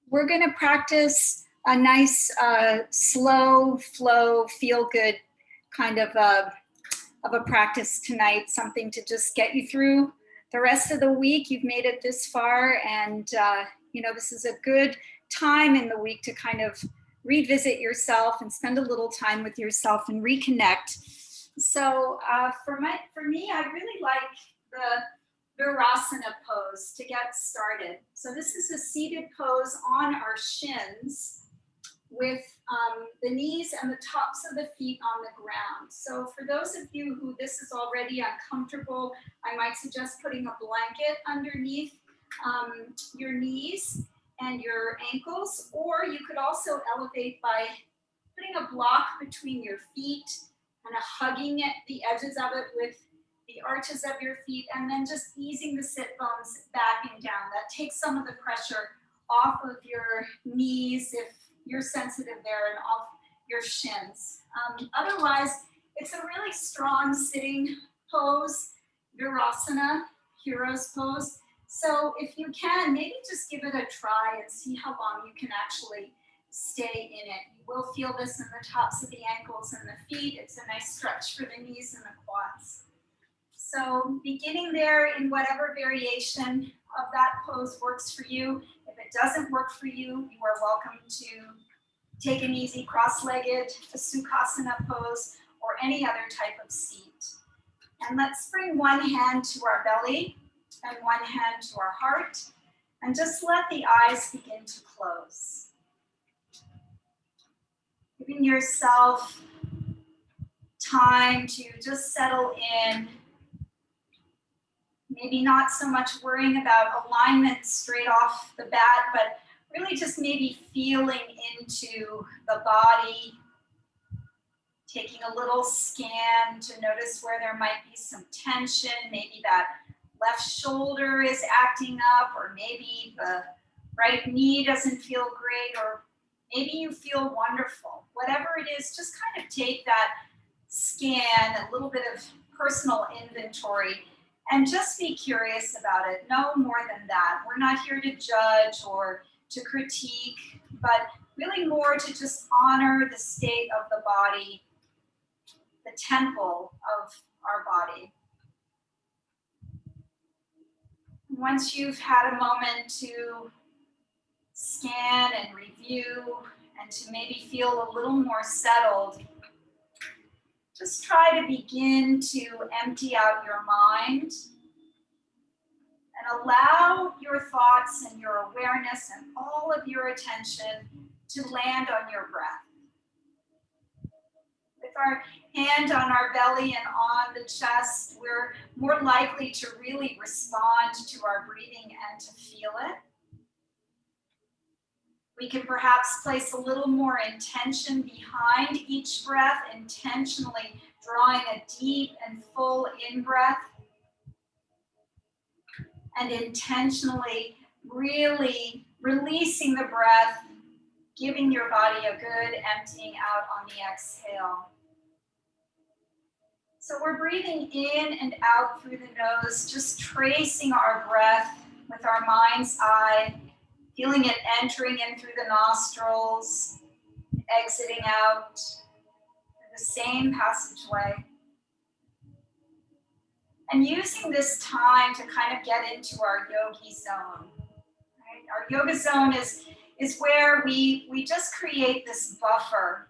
we're going to practice a nice slow flow, feel good kind of a practice tonight, something to just get you through the rest of the week. You've made it this far, and you know, this is a good time in the week to kind of revisit yourself and spend a little time with yourself and reconnect. So for me, I really like the Virasana pose to get started. So this is a seated pose on our shins with the knees and the tops of the feet on the ground. So for those of you who this is already uncomfortable, I might suggest putting a blanket underneath your knees and your ankles, or you could also elevate by putting a block between your feet and hugging the edges of it with the arches of your feet, and then just easing the sit bones back and down. That takes some of the pressure off of your knees if you're sensitive there, and off your shins. Otherwise, it's a really strong sitting pose, Virasana, hero's pose. So if you can, maybe just give it a try and see how long you can actually stay in it. You will feel this in the tops of the ankles and the feet. It's a nice stretch for the knees and the quads. So beginning there in whatever variation of that pose works for you. If it doesn't work for you, you are welcome to take an easy cross-legged Sukhasana pose or any other type of seat. And let's bring one hand to our belly and one hand to our heart, and just let the eyes begin to close. Giving yourself time to just settle in. Maybe not so much worrying about alignment straight off the bat, but really just maybe feeling into the body, taking a little scan to notice where there might be some tension. Maybe that left shoulder is acting up, or maybe the right knee doesn't feel great, or maybe you feel wonderful. Whatever it is, just kind of take that scan, a little bit of personal inventory, and just be curious about it. No more than that. We're not here to judge or to critique, but really more to just honor the state of the body, the temple of our body. Once you've had a moment to scan and review and to maybe feel a little more settled, just try to begin to empty out your mind and allow your thoughts and your awareness and all of your attention to land on your breath. With our hand on our belly and on the chest, we're more likely to really respond to our breathing and to feel it. We can perhaps place a little more intention behind each breath, intentionally drawing a deep and full in-breath, and intentionally really releasing the breath, giving your body a good emptying out on the exhale. So we're breathing in and out through the nose, just tracing our breath with our mind's eye, feeling it entering in through the nostrils, exiting out through the same passageway. And using this time to kind of get into our yogi zone. Right? Our yoga zone is where we just create this buffer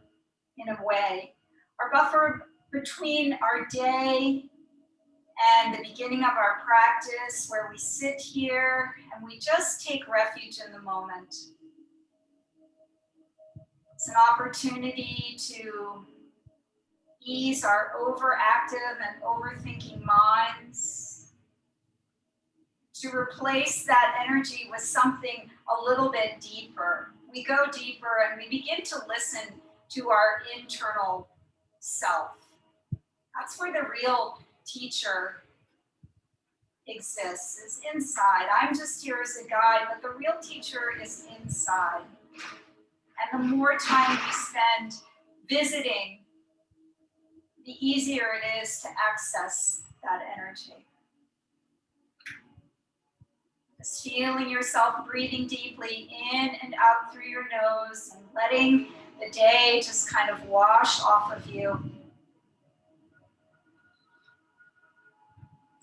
in a way. Our buffer between our day and the beginning of our practice, where we sit here and we just take refuge in the moment. It's an opportunity to ease our overactive and overthinking minds, to replace that energy with something a little bit deeper. We go deeper and we begin to listen to our internal self. That's where the real teacher exists, is inside. I'm just here as a guide, but the real teacher is inside. And the more time we spend visiting, the easier it is to access that energy. Just feeling yourself breathing deeply in and out through your nose and letting the day just kind of wash off of you.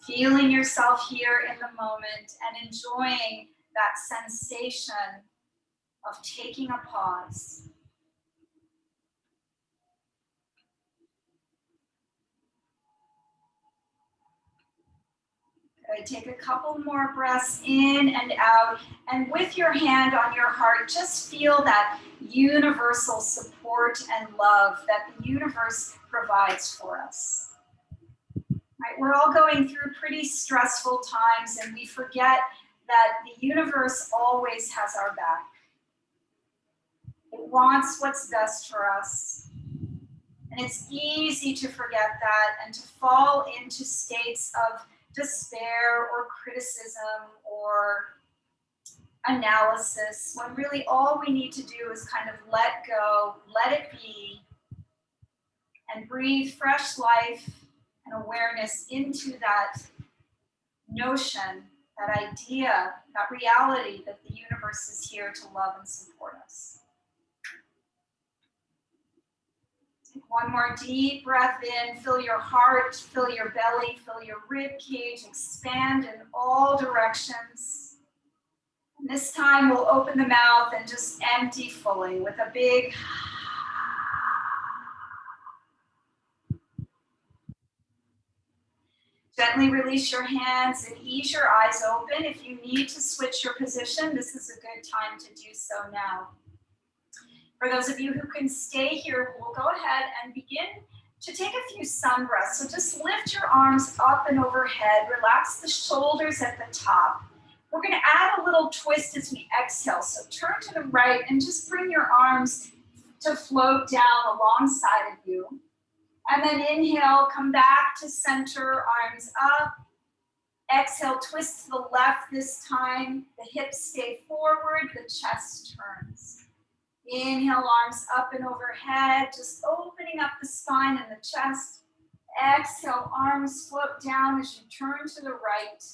Feeling yourself here in the moment and enjoying that sensation of taking a pause. Good. Take a couple more breaths in and out. And with your hand on your heart, just feel that universal support and love that the universe provides for us. Right? We're all going through pretty stressful times, and we forget that the universe always has our back. It wants what's best for us. And it's easy to forget that and to fall into states of despair or criticism or analysis, when really all we need to do is kind of let go, let it be, and breathe fresh life and awareness into that notion, that idea, that reality that the universe is here to love and support us. Take one more deep breath in, fill your heart, fill your belly, fill your rib cage, expand in all directions. And this time we'll open the mouth and just empty fully with a big gently release your hands and ease your eyes open. If you need to switch your position, this is a good time to do so now. For those of you who can stay here, we'll go ahead and begin to take a few sun breaths. So just lift your arms up and overhead, relax the shoulders at the top. We're going to add a little twist as we exhale. So turn to the right and just bring your arms to float down alongside of you. And then inhale, come back to center, arms up. Exhale, twist to the left this time. The hips stay forward, the chest turns. Inhale, arms up and overhead, just opening up the spine and the chest. Exhale, arms float down as you turn to the right.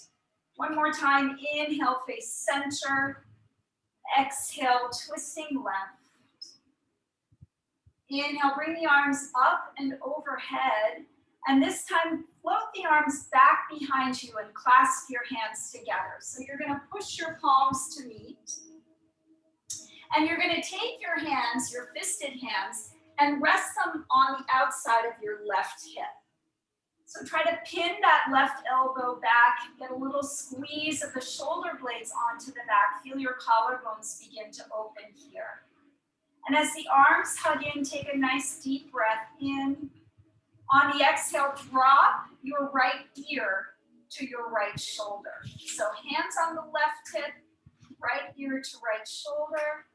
One more time, inhale, face center. Exhale, twisting left. Inhale, bring the arms up and overhead. And this time, float the arms back behind you and clasp your hands together. So you're going to push your palms to meet. And you're going to take your hands, your fisted hands, and rest them on the outside of your left hip. So try to pin that left elbow back, get a little squeeze of the shoulder blades onto the back. Feel your collarbones begin to open here. And as the arms hug in, take a nice deep breath in. On the exhale, drop your right ear to your right shoulder. So hands on the left hip, right ear to right shoulder.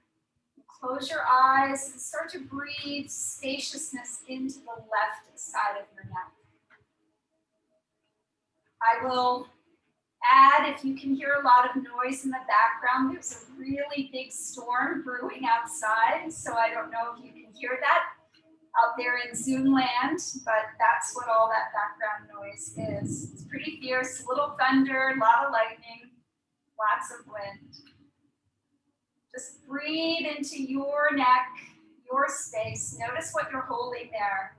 Close your eyes and start to breathe spaciousness into the left side of your neck. I will add, if you can hear a lot of noise in the background, there's a really big storm brewing outside, so I don't know if you can hear that out there in Zoom land, but that's what all that background noise is. It's pretty fierce, a little thunder, a lot of lightning, lots of wind. Just breathe into your neck, your space. Notice what you're holding there.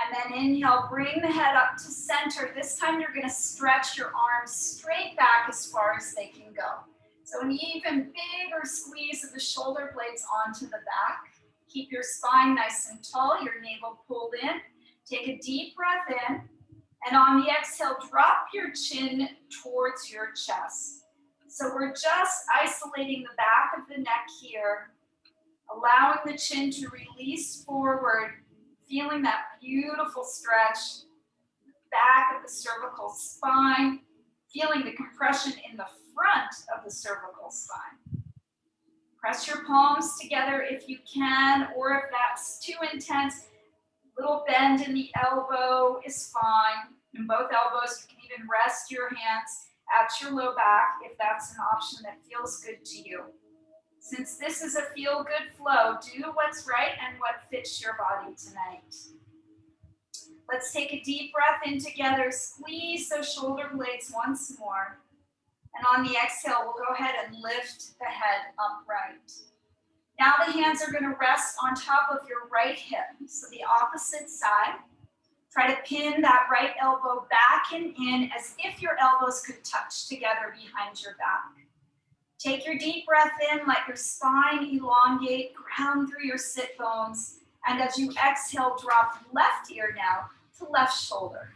And then inhale, bring the head up to center. This time you're going to stretch your arms straight back as far as they can go. So an even bigger squeeze of the shoulder blades onto the back. Keep your spine nice and tall, your navel pulled in. Take a deep breath in. And on the exhale, drop your chin towards your chest. So we're just isolating the back of the neck here, allowing the chin to release forward, feeling that beautiful stretch, back of the cervical spine, feeling the compression in the front of the cervical spine. Press your palms together if you can, or if that's too intense, little bend in the elbow is fine. In both elbows, you can even rest your hands at your low back if that's an option that feels good to you. Since this is a feel-good flow, do what's right and what fits your body tonight. Let's take a deep breath in together. Squeeze those shoulder blades once more. And on the exhale, we'll go ahead and lift the head upright. Now the hands are going to rest on top of your right hip, so the opposite side. Try to pin that right elbow back and in as if your elbows could touch together behind your back. Take your deep breath in, let your spine elongate, ground through your sit bones, and as you exhale, drop left ear now to left shoulder.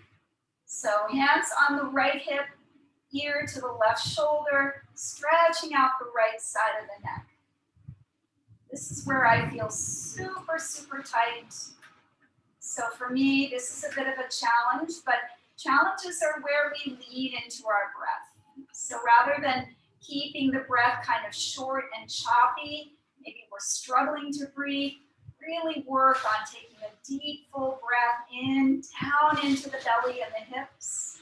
So hands on the right hip, ear to the left shoulder, stretching out the right side of the neck. This is where I feel super, super tight. So for me, this is a bit of a challenge, but challenges are where we lead into our breath. So rather than keeping the breath kind of short and choppy, maybe we're struggling to breathe, really work on taking a deep, full breath in, down into the belly and the hips.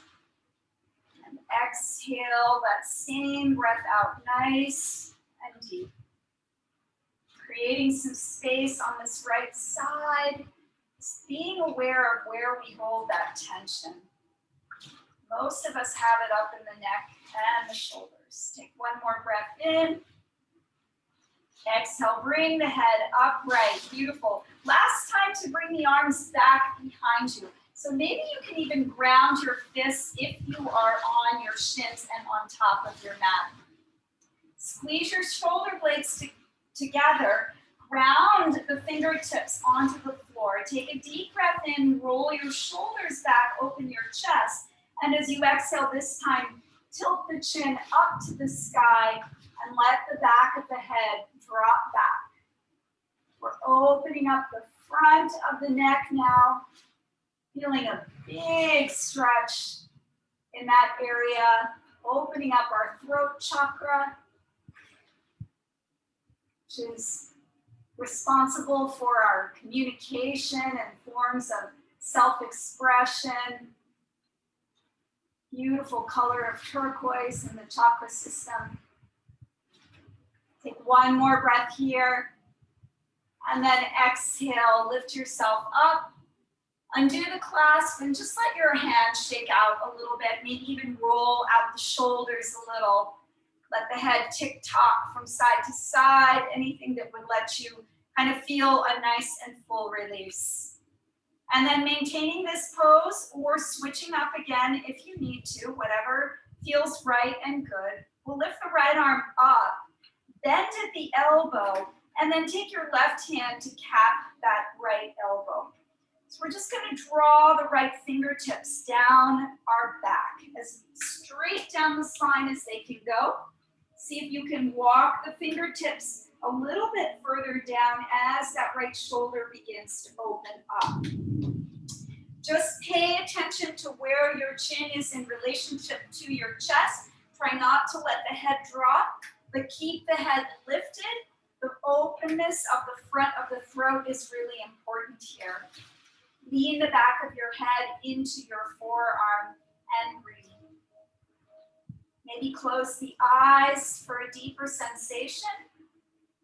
And exhale that same breath out nice and deep. Creating some space on this right side. Just being aware of where we hold that tension. Most of us have it up in the neck and the shoulders. Take one more breath in. Exhale, bring the head upright. Beautiful. Last time to bring the arms back behind you. So maybe you can even ground your fists if you are on your shins and on top of your mat. Squeeze your shoulder blades together. Ground the fingertips onto the floor. Take a deep breath in, roll your shoulders back, open your chest. And as you exhale this time, tilt the chin up to the sky and let the back of the head drop back. We're opening up the front of the neck now, feeling a big stretch in that area, opening up our throat chakra, which is responsible for our communication and forms of self-expression. Beautiful color of turquoise in the chakra system. Take one more breath here. And then exhale, lift yourself up. Undo the clasp and just let your hands shake out a little bit. Maybe even roll out the shoulders a little. Let the head tick-tock from side to side. Anything that would let you kind of feel a nice and full release. And then maintaining this pose or switching up again if you need to, whatever feels right and good. We'll lift the right arm up, bend at the elbow, and then take your left hand to cap that right elbow. So we're just going to draw the right fingertips down our back, as straight down the spine as they can go. See if you can walk the fingertips a little bit further down as that right shoulder begins to open up. Just pay attention to where your chin is in relationship to your chest. Try not to let the head drop, but keep the head lifted. The openness of the front of the throat is really important here. Lean the back of your head into your forearm and breathe. Maybe close the eyes for a deeper sensation.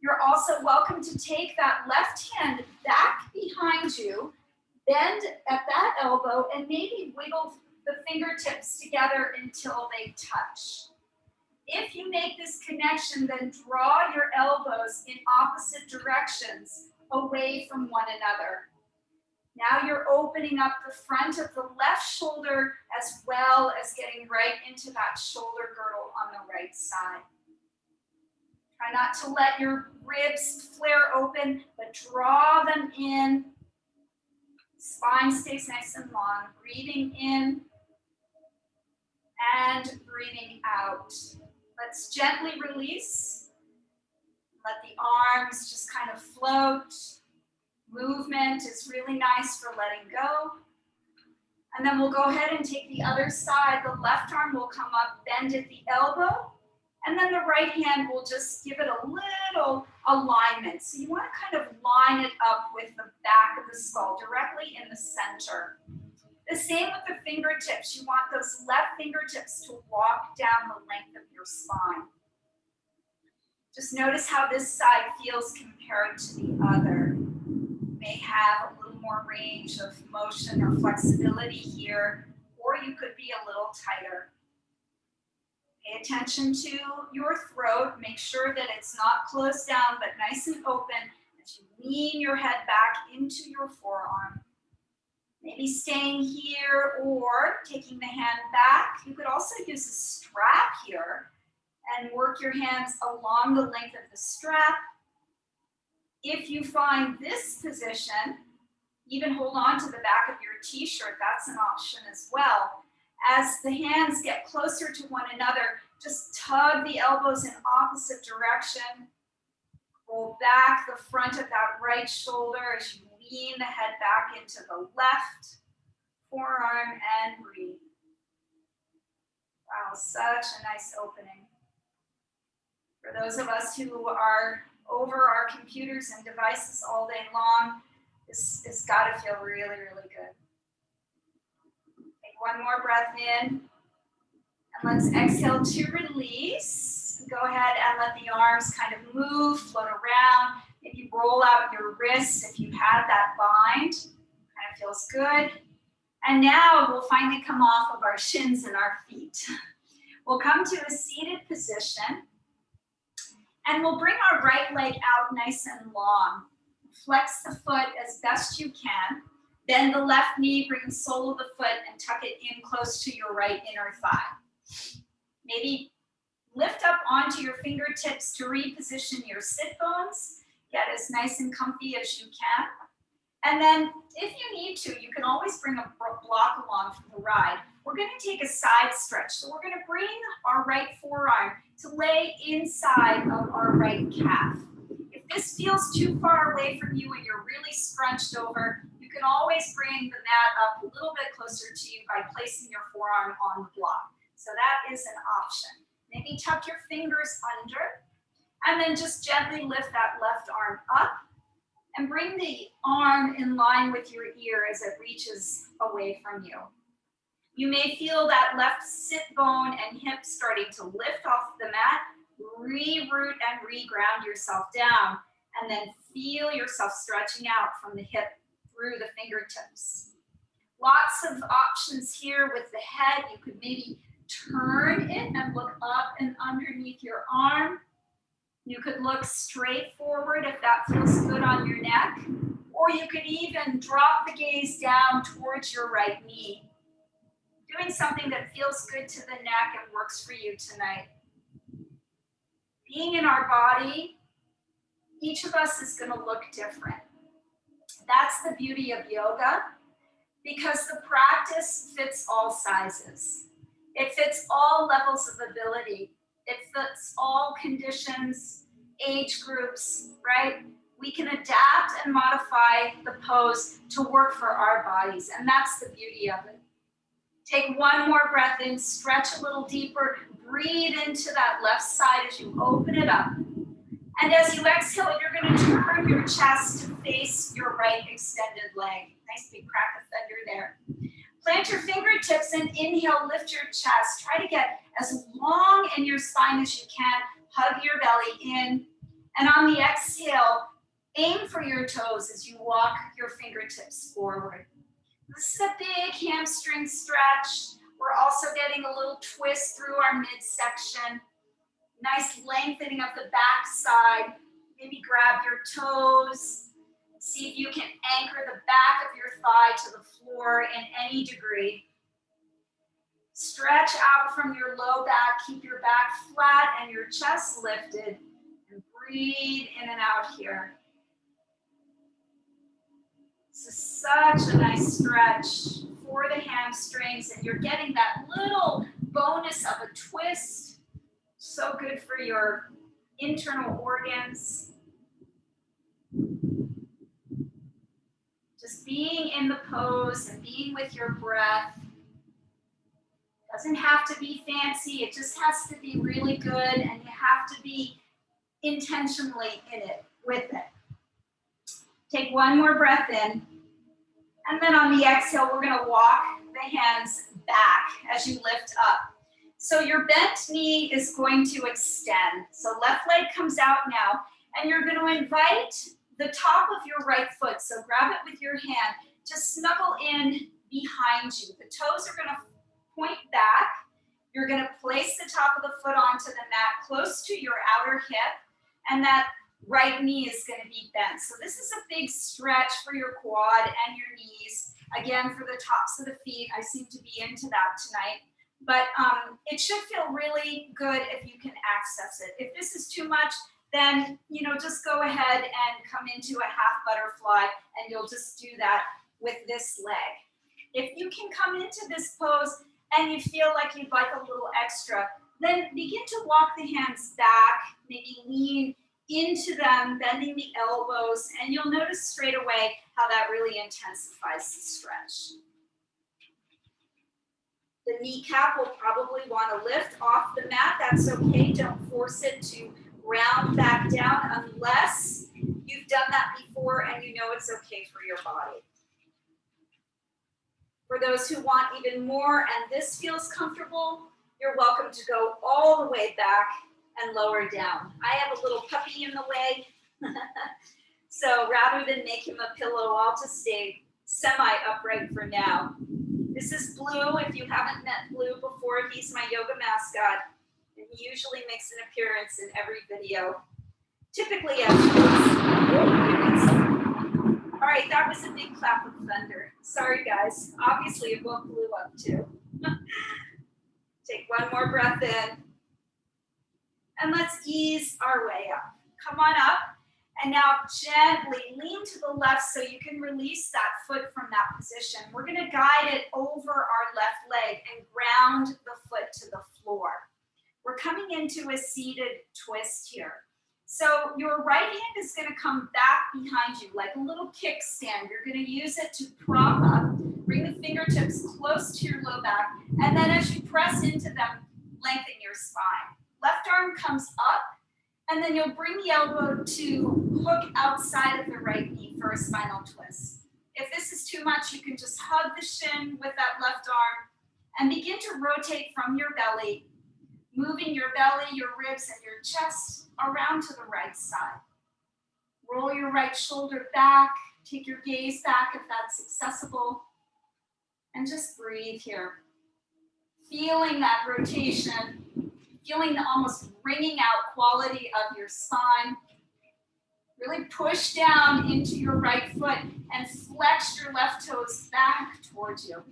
You're also welcome to take that left hand back behind you, bend at that elbow, and maybe wiggle the fingertips together until they touch. If you make this connection, then draw your elbows in opposite directions away from one another. Now you're opening up the front of the left shoulder as well as getting right into that shoulder girdle on the right side. Try not to let your ribs flare open, but draw them in. Spine stays nice and long. Breathing in and breathing out. Let's gently release. Let the arms just kind of float. Movement is really nice for letting go. And then we'll go ahead and take the other side. The left arm will come up, bend at the elbow. And then the right hand will just give it a little alignment. So you want to kind of line it up with the back of the skull, directly in the center. The same with the fingertips. You want those left fingertips to walk down the length of your spine. Just notice how this side feels compared to the other. You may have a little more range of motion or flexibility here, or you could be a little tighter. Pay attention to your throat. Make sure that it's not closed down, but nice and open as you lean your head back into your forearm. Maybe staying here or taking the hand back. You could also use a strap here and work your hands along the length of the strap. If you find this position, even hold on to the back of your t-shirt, that's an option as well. As the hands get closer to one another, just tug the elbows in opposite direction. Roll back the front of that right shoulder as you lean the head back into the left forearm and breathe. Wow, such a nice opening. For those of us who are over our computers and devices all day long, this has got to feel really, really good. Take one more breath in. And let's exhale to release. Go ahead and let the arms kind of move, float around. Maybe roll out your wrists if you had that bind. Kind of feels good. And now we'll finally come off of our shins and our feet. We'll come to a seated position. And we'll bring our right leg out nice and long. Flex the foot as best you can. Bend the left knee, bring the sole of the foot and tuck it in close to your right inner thigh. Maybe lift up onto your fingertips to reposition your sit bones. Get as nice and comfy as you can. And then if you need to, you can always bring a block along for the ride. We're going to take a side stretch. So we're going to bring our right forearm to lay inside of our right calf. If this feels too far away from you and you're really scrunched over, you can always bring the mat up a little bit closer to you by placing your forearm on the block. So that is an option. Maybe tuck your fingers under and then just gently lift that left arm up and bring the arm in line with your ear as it reaches away from you. You may feel that left sit bone and hip starting to lift off the mat. Re-root and re-ground yourself down, and then feel yourself stretching out from the hip through the fingertips. Lots of options here with the head. You could maybe turn it and look up and underneath your arm. You could look straight forward if that feels good on your neck, or you could even drop the gaze down towards your right knee. Doing something that feels good to the neck and works for you tonight. Being in our body, each of us is going to look different. That's the beauty of yoga, because the practice fits all sizes. It fits all levels of ability. It fits all conditions, age groups, right? We can adapt and modify the pose to work for our bodies, and that's the beauty of it. Take one more breath in, stretch a little deeper, breathe into that left side as you open it up. And as you exhale, you're going to turn your chest to face your right extended leg. Nice big crack of thunder there. Plant your fingertips and inhale, lift your chest. Try to get as long in your spine as you can. Hug your belly in. And on the exhale, aim for your toes as you walk your fingertips forward. This is a big hamstring stretch. We're also getting a little twist through our midsection. Nice lengthening of the back side. Maybe grab your toes. See if you can anchor the back of your thigh to the floor in any degree. Stretch out from your low back. Keep your back flat and your chest lifted. And breathe in and out here. This is such a nice stretch for the hamstrings, and you're getting that little bonus of a twist. So good for your internal organs. Just being in the pose and being with your breath. Doesn't have to be fancy, it just has to be really good, and you have to be intentionally in it, with it. Take one more breath in, and then on the exhale, we're gonna walk the hands back as you lift up. So your bent knee is going to extend. So left leg comes out now, and you're gonna invite the top of your right foot, so grab it with your hand, to snuggle in behind you. The toes are gonna point back, You're going to place the top of the foot onto the mat close to your outer hip, and that right knee is going to be bent. So this is a big stretch for your quad and your knees. Again, for the tops of the feet, I seem to be into that tonight. But it should feel really good if you can access it. If this is too much, then just go ahead and come into a half butterfly, and you'll just do that with this leg. If you can come into this pose and you feel like you'd like a little extra, then begin to walk the hands back, maybe lean into them, bending the elbows, and you'll notice straight away how that really intensifies the stretch. The kneecap will probably want to lift off the mat. That's okay. Don't force it to round back down unless you've done that before and you know it's okay for your body. For those who want even more and this feels comfortable, you're welcome to go all the way back and lower down. I have a little puppy in the way, so rather than make him a pillow, I'll just stay semi-upright for now. This is Blue. If you haven't met Blue before, he's my yoga mascot, and he usually makes an appearance in every video, typically afterwards. All right, that was a big clap of thunder. Sorry, guys. Obviously, it woke Blue up too. Take one more breath in. And let's ease our way up. Come on up. And now gently lean to the left so you can release that foot from that position. We're going to guide it over our left leg and ground the foot to the floor. We're coming into a seated twist here. So your right hand is going to come back behind you like a little kickstand. You're going to use it to prop up. Bring the fingertips close to your low back. And then as you press into them, lengthen your spine. Left arm comes up. And then you'll bring the elbow to hook outside of the right knee for a spinal twist. If this is too much, you can just hug the shin with that left arm and begin to rotate from your belly, moving your belly, your ribs, and your chest around to the right side. Roll your right shoulder back, take your gaze back if that's accessible, and just breathe here. Feeling that rotation, feeling the almost wringing out quality of your spine. Really push down into your right foot and flex your left toes back towards you.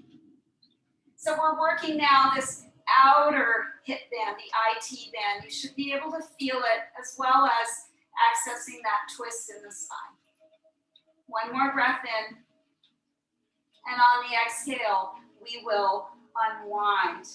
So we're working now this outer hip band, the IT band. You should be able to feel it as well as accessing that twist in the spine. One more breath in. And on the exhale, we will unwind.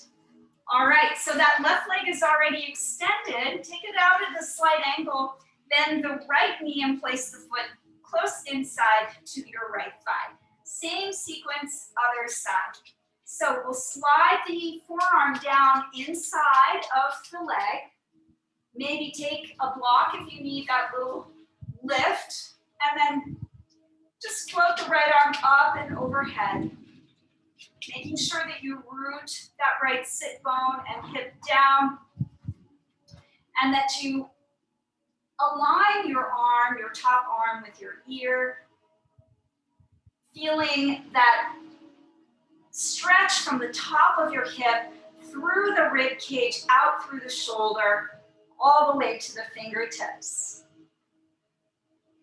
All right, so that left leg is already extended. Take it out at a slight angle. Bend the right knee and place the foot close inside to your right thigh. Same sequence, other side. So we'll slide the forearm down inside of the leg. Maybe take a block if you need that little lift. And then just float the right arm up and overhead. Making sure that you root that right sit bone and hip down, and that you align your arm, your top arm with your ear, feeling that stretch from the top of your hip through the rib cage, out through the shoulder, all the way to the fingertips.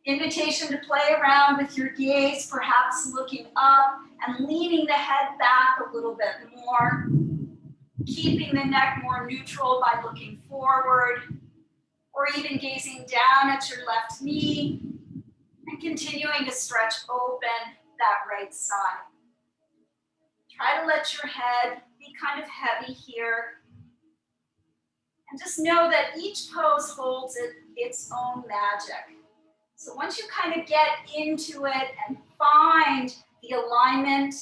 Invitation to play around with your gaze, perhaps looking up and leaning the head back a little bit more, keeping the neck more neutral by looking forward, or even gazing down at your left knee and continuing to stretch open that right side. Try to let your head be kind of heavy here. And just know that each pose holds its own magic. So once you kind of get into it and find the alignment,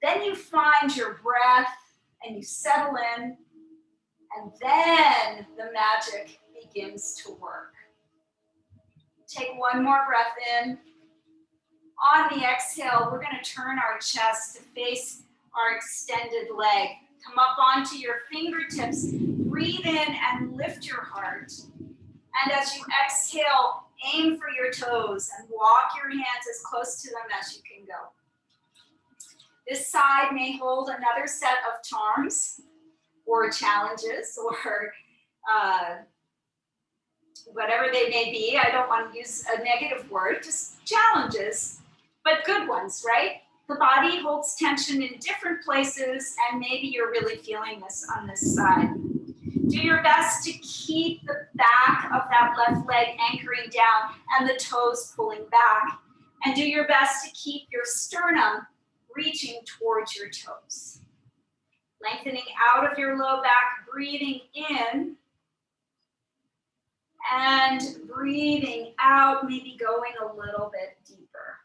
then you find your breath and you settle in, and then the magic begins to work. Take one more breath in. On the exhale, we're going to turn our chest to face our extended leg. Come up onto your fingertips, breathe in and lift your heart. And as you exhale, aim for your toes and walk your hands as close to them as you can go. This side may hold another set of charms. or challenges or whatever they may be. I don't want to use a negative word, just challenges, but good ones, right? The body holds tension in different places, and maybe you're really feeling this on this side. Do your best to keep the back of that left leg anchoring down and the toes pulling back. And do your best to keep your sternum reaching towards your toes. Lengthening out of your low back, breathing in. And breathing out, maybe going a little bit deeper.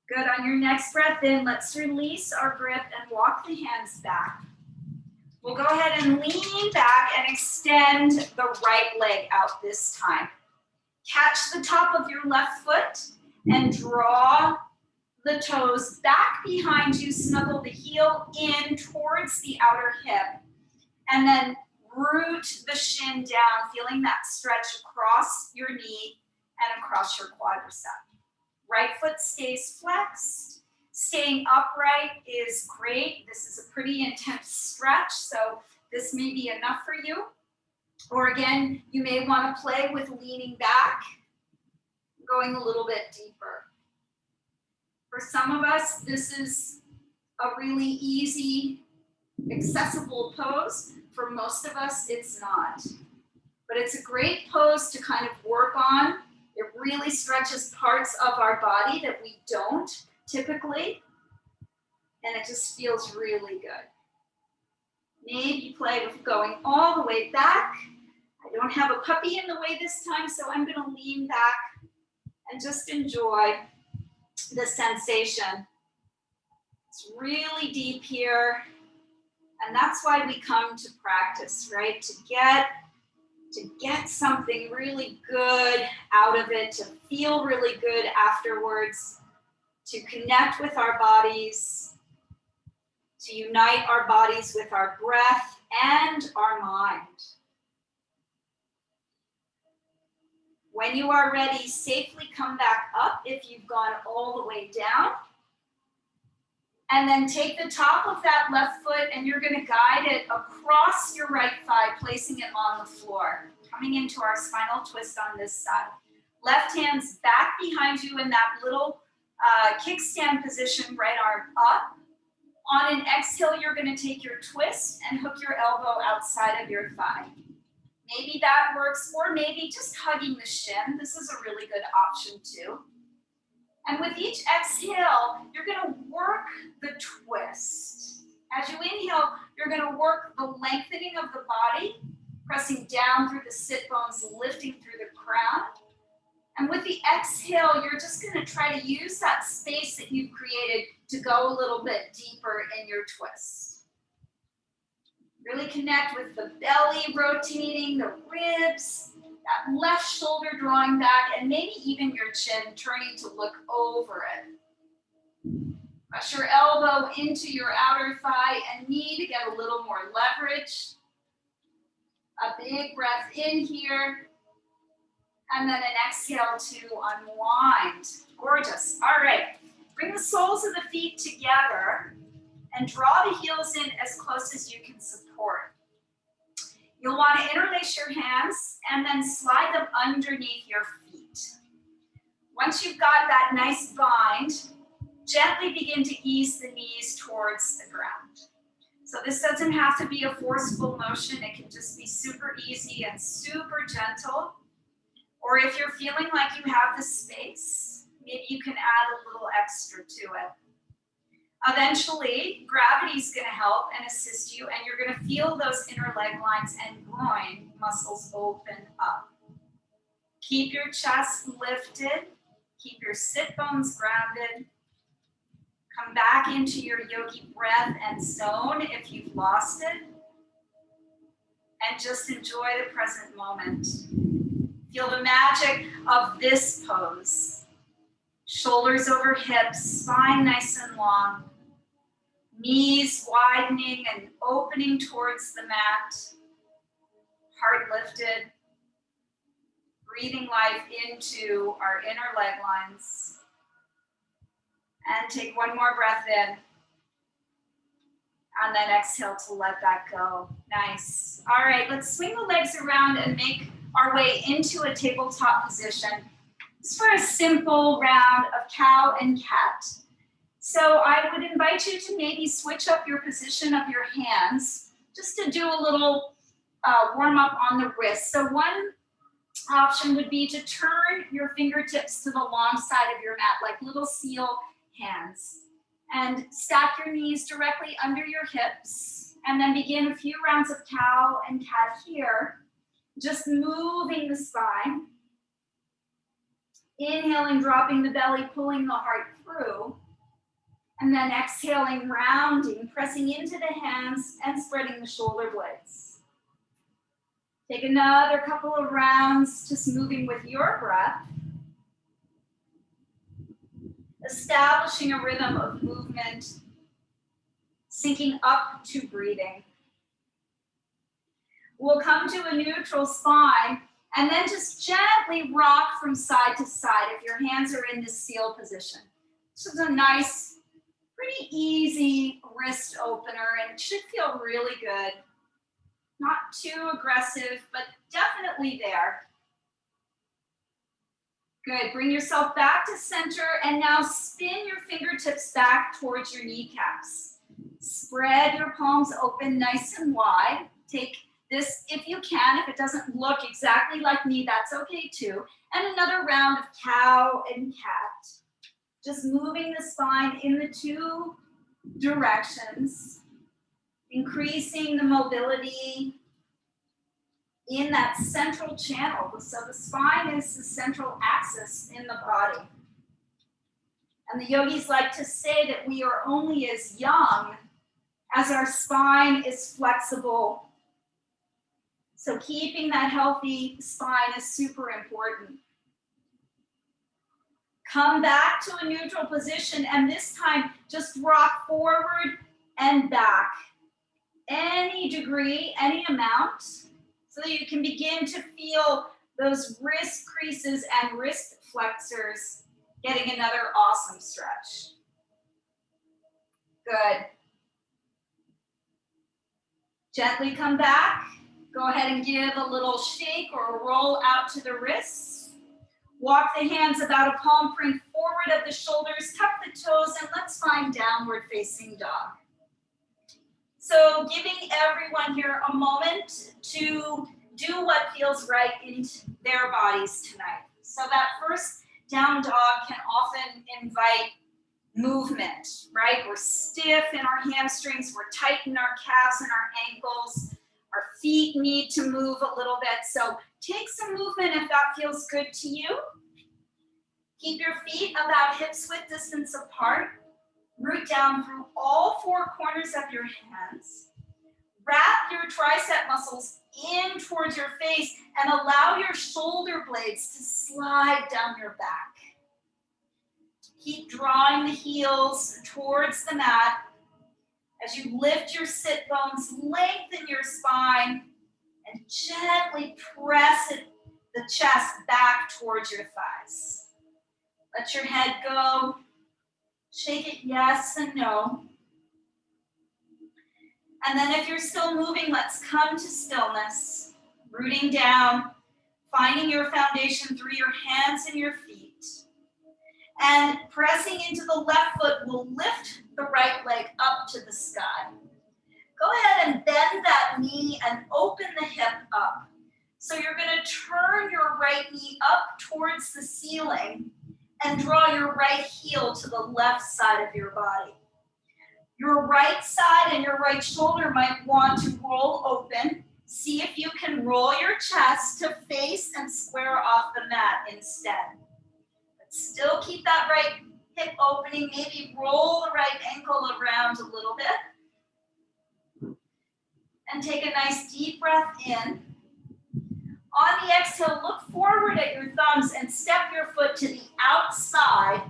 Good, on your next breath in, let's release our grip and walk the hands back. We'll go ahead and lean back and extend the right leg out this time. Catch the top of your left foot and draw the toes back behind you, snuggle the heel in towards the outer hip, and then root the shin down, feeling that stretch across your knee and across your quadricep. Right foot stays flexed. Staying upright is great. This is a pretty intense stretch, so this may be enough for you. Or again, you may want to play with leaning back, going a little bit deeper. For some of us, this is a really easy, accessible pose. For most of us, it's not. But it's a great pose to kind of work on. It really stretches parts of our body that we don't typically, and it just feels really good. Maybe play with going all the way back. I don't have a puppy in the way this time, so I'm going to lean back and just enjoy the sensation. It's really deep here, and that's why we come to practice, right? To get something really good out of it, to feel really good afterwards, to connect with our bodies, to unite our bodies with our breath and our mind. When you are ready, safely come back up if you've gone all the way down. And then take the top of that left foot and you're going to guide it across your right thigh, placing it on the floor. Coming into our spinal twist on this side. Left hand's back behind you in that little kickstand position, right arm up. On an exhale, you're going to take your twist and hook your elbow outside of your thigh. Maybe that works, or maybe just hugging the shin. This is a really good option too. And with each exhale, you're going to work the twist. As you inhale, you're going to work the lengthening of the body, pressing down through the sit bones, lifting through the crown. And with the exhale, you're just going to try to use that space that you've created to go a little bit deeper in your twist. Really connect with the belly rotating, the ribs, that left shoulder drawing back, and maybe even your chin turning to look over it. Press your elbow into your outer thigh and knee to get a little more leverage. A big breath in here. And then an exhale to unwind. Gorgeous. All right. Bring the soles of the feet together and draw the heels in as close as you can support. You'll want to interlace your hands and then slide them underneath your feet. Once you've got that nice bind, gently begin to ease the knees towards the ground. So this doesn't have to be a forceful motion. It can just be super easy and super gentle. Or if you're feeling like you have the space, maybe you can add a little extra to it. Eventually, gravity is going to help and assist you, and you're going to feel those inner leg lines and groin muscles open up. Keep your chest lifted. Keep your sit bones grounded. Come back into your yogi breath and zone if you've lost it. And just enjoy the present moment. Feel the magic of this pose. Shoulders over hips, spine nice and long. Knees widening and opening towards the mat. Heart lifted. Breathing life into our inner leg lines. And take one more breath in. And then exhale to let that go. Nice. All right, let's swing the legs around and make our way into a tabletop position. It's for a simple round of cow and cat. So I would invite you to maybe switch up your position of your hands, just to do a little warm up on the wrist. So one option would be to turn your fingertips to the long side of your mat, like little seal hands. And stack your knees directly under your hips. And then begin a few rounds of cow and cat here. Just moving the spine. Inhaling, dropping the belly, pulling the heart through. And then exhaling, rounding, pressing into the hands and spreading the shoulder blades. Take another couple of rounds, just moving with your breath. Establishing a rhythm of movement, syncing up to breathing. We'll come to a neutral spine and then just gently rock from side to side if your hands are in this seal position. This is a nice, pretty easy wrist opener and it should feel really good. Not too aggressive, but definitely there. Good, bring yourself back to center and now spin your fingertips back towards your kneecaps. Spread your palms open nice and wide. Take this if you can. If it doesn't look exactly like me, that's okay too. And another round of cow and cat. Just moving the spine in the two directions. Increasing the mobility in that central channel. So the spine is the central axis in the body. And the yogis like to say that we are only as young as our spine is flexible. So keeping that healthy spine is super important. Come back to a neutral position and this time just rock forward and back. Any degree, any amount, so that you can begin to feel those wrist creases and wrist flexors getting another awesome stretch. Good. Gently come back. Go ahead and give a little shake or a roll out to the wrists. Walk the hands about a palm print forward of the shoulders, tuck the toes, and let's find downward facing dog. So giving everyone here a moment to do what feels right in their bodies tonight. So that first down dog can often invite movement, right? We're stiff in our hamstrings, we're tight in our calves and our ankles. Our feet need to move a little bit. So take some movement if that feels good to you. Keep your feet about hips width distance apart. Root down through all four corners of your hands. Wrap your tricep muscles in towards your face and allow your shoulder blades to slide down your back. Keep drawing the heels towards the mat. As you lift your sit bones, lengthen your spine, and gently press the chest back towards your thighs. Let your head go. Shake it yes and no. And then if you're still moving, let's come to stillness. Rooting down, finding your foundation through your hands and your feet. And pressing into the left foot will lift the right leg up to the sky. Go ahead and bend that knee and open the hip up. So you're going to turn your right knee up towards the ceiling and draw your right heel to the left side of your body. Your right side and your right shoulder might want to roll open. See if you can roll your chest to face and square off the mat instead. But still keep that right hip opening. Maybe roll the right ankle around a little bit. And take a nice deep breath in. On the exhale, look forward at your thumbs and step your foot to the outside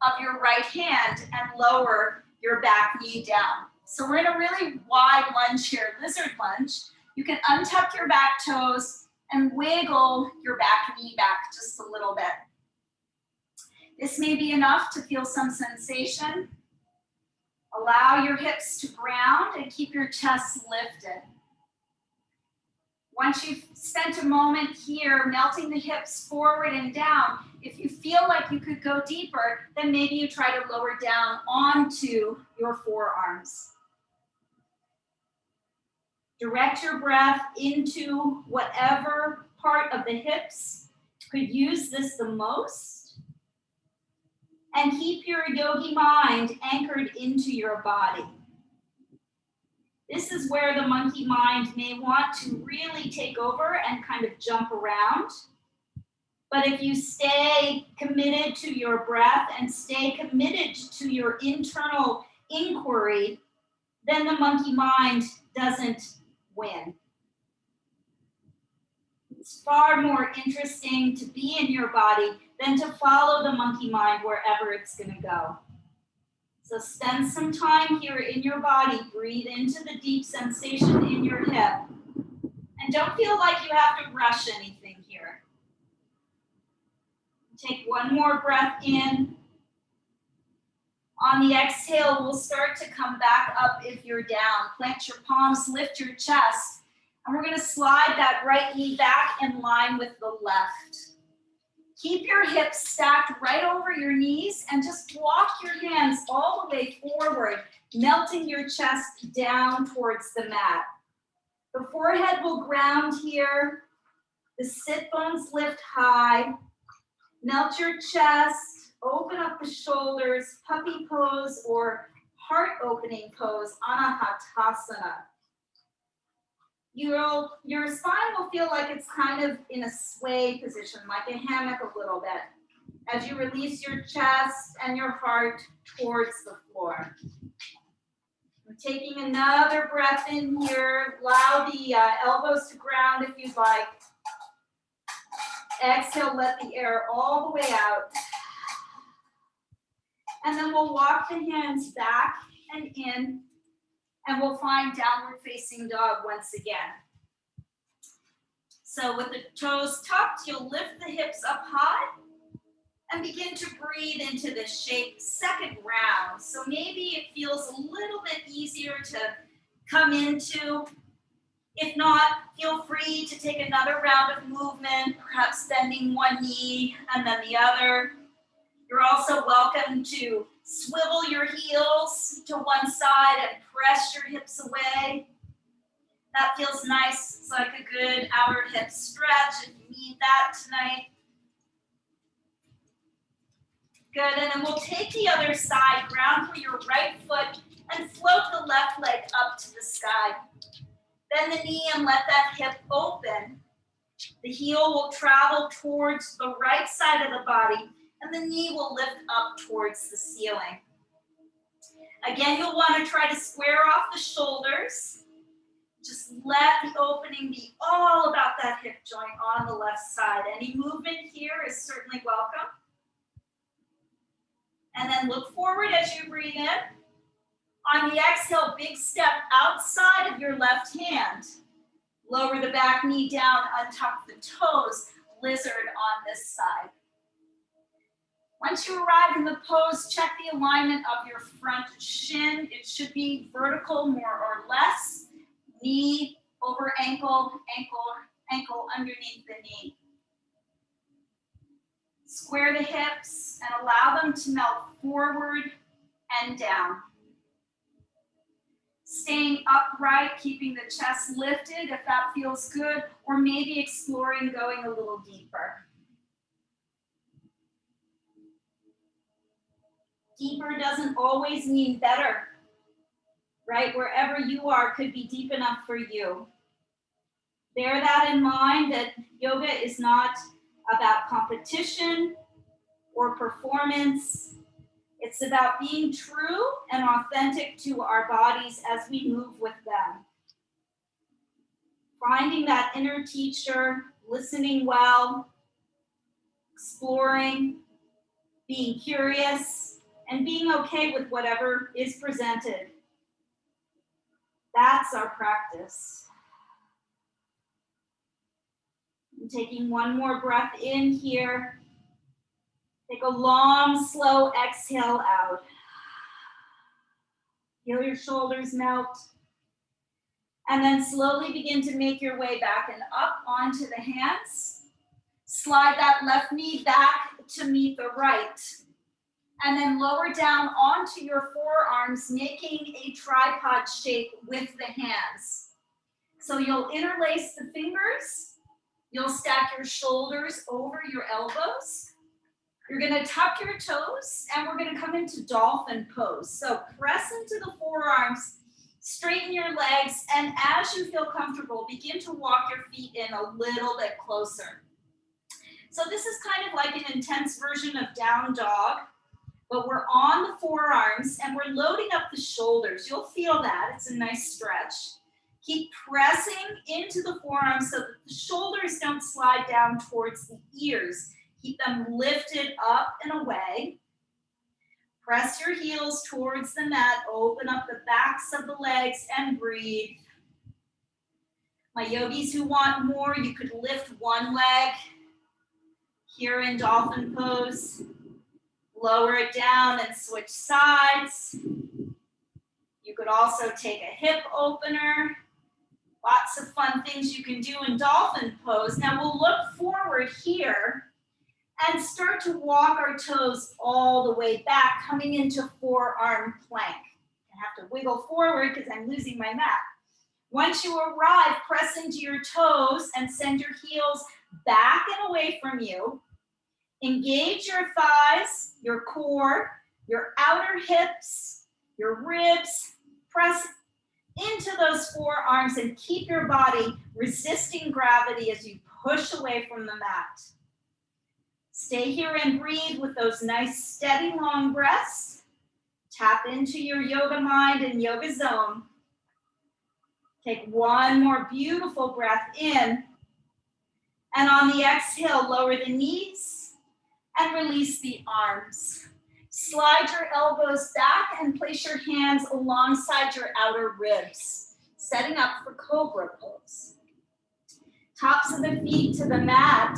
of your right hand and lower your back knee down. So we're in a really wide lunge here, lizard lunge. You can untuck your back toes and wiggle your back knee back just a little bit. This may be enough to feel some sensation. Allow your hips to ground and keep your chest lifted. Once you've spent a moment here melting the hips forward and down, if you feel like you could go deeper, then maybe you try to lower down onto your forearms. Direct your breath into whatever part of the hips could use this the most. And keep your yogi mind anchored into your body. This is where the monkey mind may want to really take over and kind of jump around. But if you stay committed to your breath and stay committed to your internal inquiry, then the monkey mind doesn't win. It's far more interesting to be in your body than to follow the monkey mind wherever it's going to go. So spend some time here in your body. Breathe into the deep sensation in your hip. And don't feel like you have to rush anything here. Take one more breath in. On the exhale, we'll start to come back up if you're down. Plant your palms, lift your chest. And we're going to slide that right knee back in line with the left. Keep your hips stacked right over your knees and just walk your hands all the way forward, melting your chest down towards the mat. The forehead will ground here. The sit bones lift high. Melt your chest, open up the shoulders, puppy pose or heart opening pose, Anahatasana. Your spine will feel like it's kind of in a sway position, like a hammock a little bit, as you release your chest and your heart towards the floor. I'm taking another breath in here. Allow the elbows to ground if you'd like. Exhale, let the air all the way out. And then we'll walk the hands back and in, and we'll find downward facing dog once again. So with the toes tucked, you'll lift the hips up high and begin to breathe into this shape. Second round. So maybe it feels a little bit easier to come into. If not, feel free to take another round of movement, perhaps bending one knee and then the other. You're also welcome to swivel your heels to one side and press your hips away. That feels nice. It's like a good outer hip stretch if you need that tonight. Good, and then we'll take the other side, ground through your right foot, and float the left leg up to the sky. Bend the knee and let that hip open. The heel will travel towards the right side of the body, and the knee will lift up towards the ceiling. Again, you'll want to try to square off the shoulders. Just let the opening be all about that hip joint on the left side. Any movement here is certainly welcome. And then look forward as you breathe in. On the exhale, big step outside of your left hand. Lower the back knee down, untuck the toes, lizard on this side. Once you arrive in the pose, check the alignment of your front shin. It should be vertical more or less. Knee over ankle, ankle underneath the knee. Square the hips and allow them to melt forward and down. Staying upright, keeping the chest lifted if that feels good, or maybe exploring going a little deeper. Deeper doesn't always mean better, right? Wherever you are could be deep enough for you. Bear that in mind, that yoga is not about competition or performance. It's about being true and authentic to our bodies as we move with them. Finding that inner teacher, listening well, exploring, being curious, and being okay with whatever is presented. That's our practice. I'm taking one more breath in here. Take a long, slow exhale out. Feel your shoulders melt. And then slowly begin to make your way back and up onto the hands. Slide that left knee back to meet the right. And then lower down onto your forearms, making a tripod shape with the hands. So you'll interlace the fingers. You'll stack your shoulders over your elbows. You're gonna tuck your toes and we're gonna come into dolphin pose. So press into the forearms, straighten your legs, and as you feel comfortable, begin to walk your feet in a little bit closer. So this is kind of like an intense version of down dog, but we're on the forearms and we're loading up the shoulders. You'll feel that, it's a nice stretch. Keep pressing into the forearms so that the shoulders don't slide down towards the ears. Keep them lifted up and away. Press your heels towards the mat, open up the backs of the legs and breathe. My yogis who want more, you could lift one leg here in dolphin pose. Lower it down and switch sides. You could also take a hip opener. Lots of fun things you can do in dolphin pose. Now we'll look forward here and start to walk our toes all the way back, coming into forearm plank. I have to wiggle forward because I'm losing my mat. Once you arrive, press into your toes and send your heels back and away from you. Engage your thighs, your core, your outer hips, your ribs. Press into those forearms and keep your body resisting gravity as you push away from the mat. Stay here and breathe with those nice steady long breaths. Tap into your yoga mind and yoga zone. Take one more beautiful breath in. And on the exhale, lower the knees and release the arms. Slide your elbows back and place your hands alongside your outer ribs, setting up for cobra pose. Tops of the feet to the mat.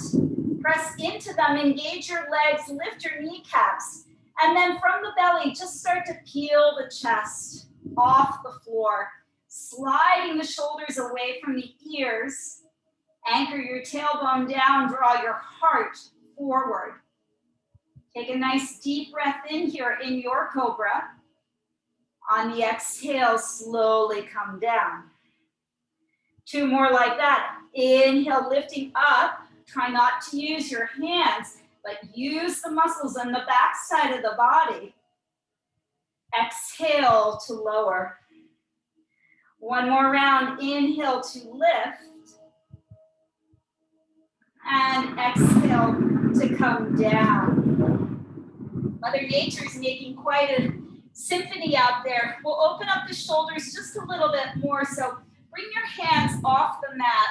Press into them, engage your legs, lift your kneecaps, and then from the belly, just start to peel the chest off the floor, sliding the shoulders away from the ears. Anchor your tailbone down, draw your heart forward. Take a nice deep breath in here in your cobra. On the exhale, slowly come down. Two more like that. Inhale, lifting up. Try not to use your hands, but use the muscles on the back side of the body. Exhale to lower. One more round. Inhale to lift. And exhale to come down. Mother Nature is making quite a symphony out there. We'll open up the shoulders just a little bit more. So bring your hands off the mat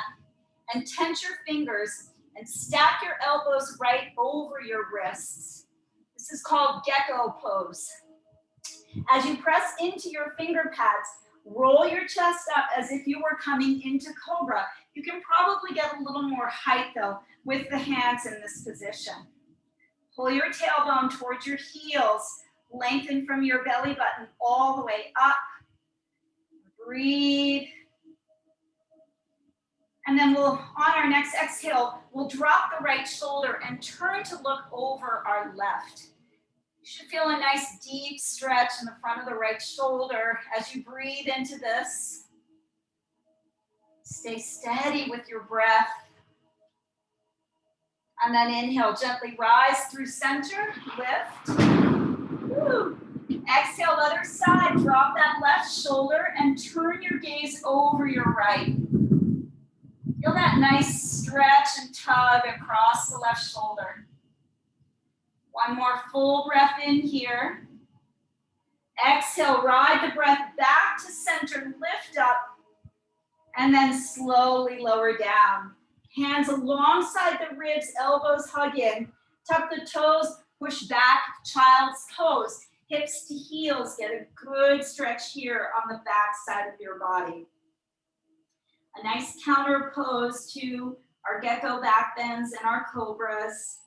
and tense your fingers and stack your elbows right over your wrists. This is called gecko pose. As you press into your finger pads, roll your chest up as if you were coming into cobra. You can probably get a little more height though with the hands in this position. Pull your tailbone towards your heels, lengthen from your belly button all the way up. Breathe. And then on our next exhale, we'll drop the right shoulder and turn to look over our left. You should feel a nice deep stretch in the front of the right shoulder as you breathe into this. Stay steady with your breath. And then inhale, gently rise through center, lift. Woo. Exhale, other side, drop that left shoulder and turn your gaze over your right. Feel that nice stretch and tug across the left shoulder. One more full breath in here. Exhale, ride the breath back to center, lift up, and then slowly lower down. Hands alongside the ribs, elbows hug in. Tuck the toes, push back, child's pose. Hips to heels, get a good stretch here on the back side of your body. A nice counter pose to our gecko back bends and our cobras.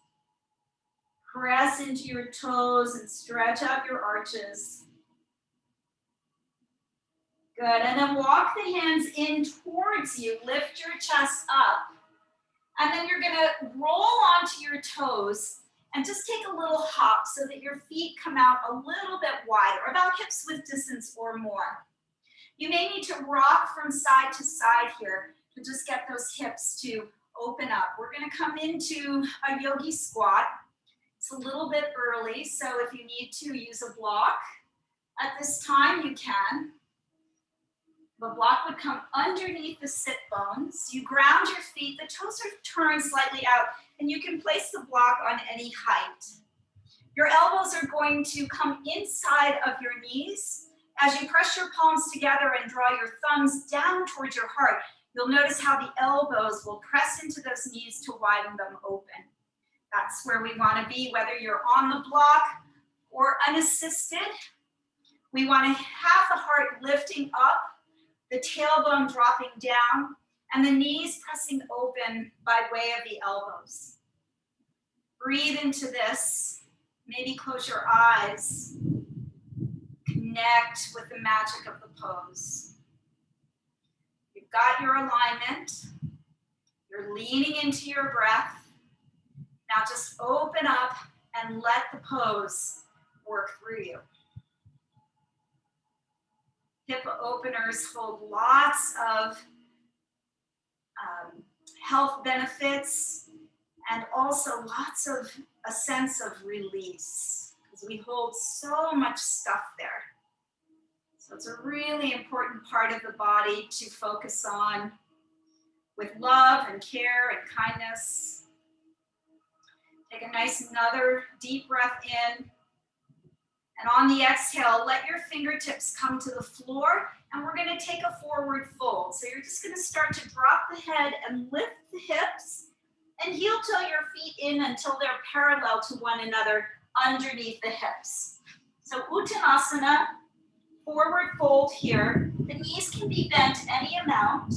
Press into your toes and stretch out your arches. Good, and then walk the hands in towards you. Lift your chest up. And then you're gonna roll onto your toes and just take a little hop so that your feet come out a little bit wider, about hips width distance or more. You may need to rock from side to side here to just get those hips to open up. We're gonna come into a yogi squat. It's a little bit early, so if you need to use a block at this time, you can. The block would come underneath the sit bones. You ground your feet, the toes are turned slightly out, and you can place the block on any height. Your elbows are going to come inside of your knees. As you press your palms together and draw your thumbs down towards your heart, you'll notice how the elbows will press into those knees to widen them open. That's where we want to be, whether you're on the block or unassisted. We want to have the heart lifting up, the tailbone dropping down, and the knees pressing open by way of the elbows. Breathe into this. Maybe close your eyes. Connect with the magic of the pose. You've got your alignment. You're leaning into your breath. Now just open up and let the pose work through you. Hip openers hold lots of health benefits and also lots of a sense of release because we hold so much stuff there. So it's a really important part of the body to focus on with love and care and kindness. Take a nice another deep breath in. And on the exhale, let your fingertips come to the floor, and we're gonna take a forward fold. So you're just gonna start to drop the head and lift the hips and heel toe your feet in until they're parallel to one another underneath the hips. So Uttanasana, forward fold here. The knees can be bent any amount.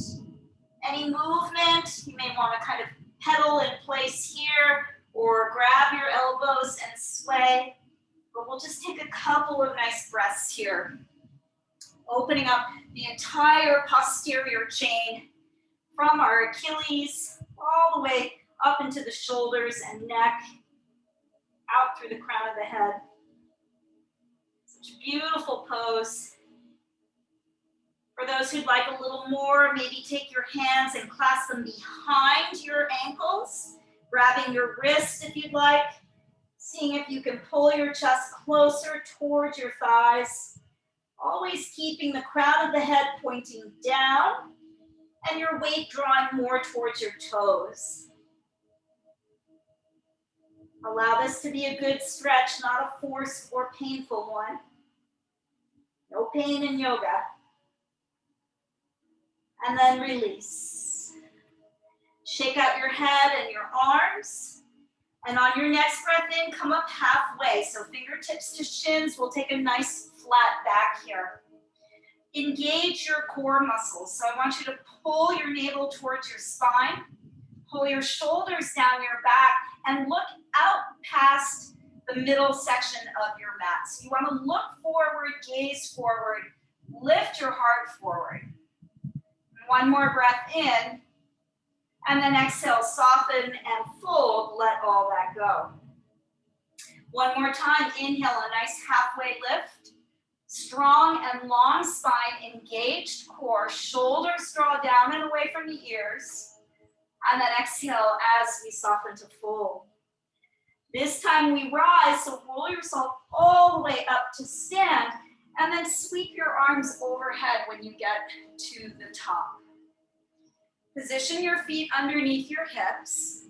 Any movement, you may wanna kind of pedal in place here or grab your elbows and sway. But we'll just take a couple of nice breaths here. Opening up the entire posterior chain from our Achilles all the way up into the shoulders and neck, out through the crown of the head. Such a beautiful pose. For those who'd like a little more, maybe take your hands and clasp them behind your ankles, grabbing your wrist if you'd like. Seeing if you can pull your chest closer towards your thighs, always keeping the crown of the head pointing down and your weight drawing more towards your toes. Allow this to be a good stretch, not a forced or painful one. No pain in yoga. And then release. Shake out your head and your arms. And on your next breath in, come up halfway. So fingertips to shins. We'll take a nice flat back here. Engage your core muscles. So I want you to pull your navel towards your spine. Pull your shoulders down your back and look out past the middle section of your mat. So you want to look forward, gaze forward, lift your heart forward. One more breath in. And then exhale, soften and fold, let all that go. One more time, inhale, a nice halfway lift. Strong and long spine, engaged core, shoulders draw down and away from the ears. And then exhale as we soften to fold. This time we rise, so roll yourself all the way up to stand, and then sweep your arms overhead when you get to the top. Position your feet underneath your hips.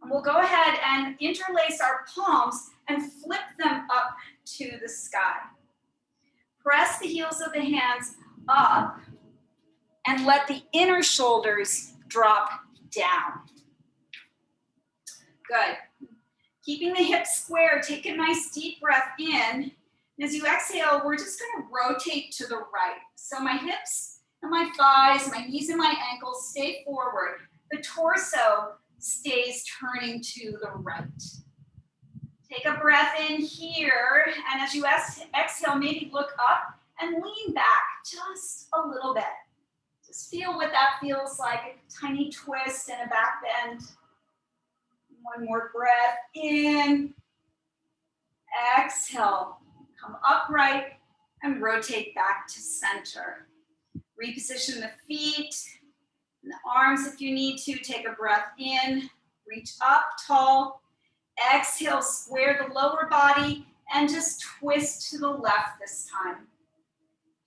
And we'll go ahead and interlace our palms and flip them up to the sky. Press the heels of the hands up and let the inner shoulders drop down. Good. Keeping the hips square, take a nice deep breath in. And as you exhale, we're just going to rotate to the right. So my hips and my thighs, my knees and my ankles stay forward. The torso stays turning to the right. Take a breath in here, and as you exhale, maybe look up and lean back just a little bit. Just feel what that feels like, a tiny twist and a back bend. One more breath in. Exhale, come upright and rotate back to center. Reposition the feet and the arms if you need to. Take a breath in, reach up tall. Exhale, square the lower body and just twist to the left this time.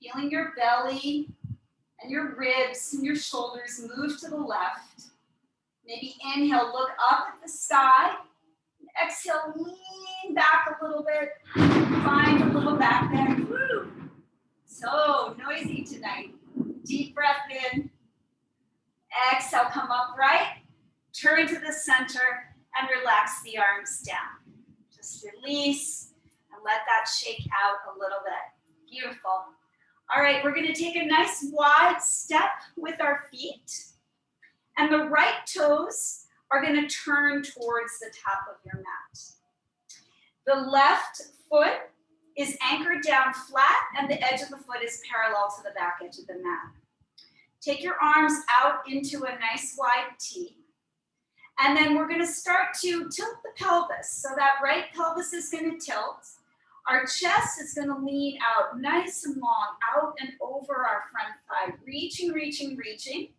Feeling your belly and your ribs and your shoulders move to the left. Maybe inhale, look up at the sky. Exhale, lean back a little bit. Find a little back bend. Woo. So noisy tonight. Deep breath in. Exhale, come upright. Turn to the center and relax the arms down. Just release and let that shake out a little bit. Beautiful. All right, we're going to take a nice wide step with our feet. And the right toes are going to turn towards the top of your mat. The left foot is anchored down flat and the edge of the foot is parallel to the back edge of the mat. Take your arms out into a nice wide T. And then we're going to start to tilt the pelvis. So that right pelvis is going to tilt. Our chest is going to lean out nice and long, out and over our front thigh. Reaching, reaching, reaching.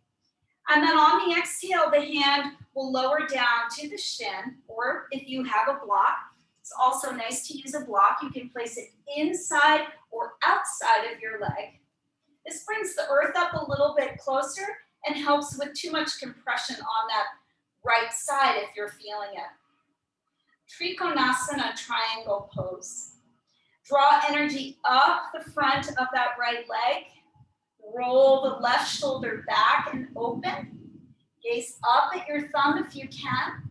And then on the exhale, the hand will lower down to the shin, or if you have a block, it's also nice to use a block. You can place it inside or outside of your leg. This brings the earth up a little bit closer and helps with too much compression on that right side if you're feeling it. Trikonasana, triangle pose. Draw energy up the front of that right leg. Roll the left shoulder back and open. Gaze up at your thumb if you can.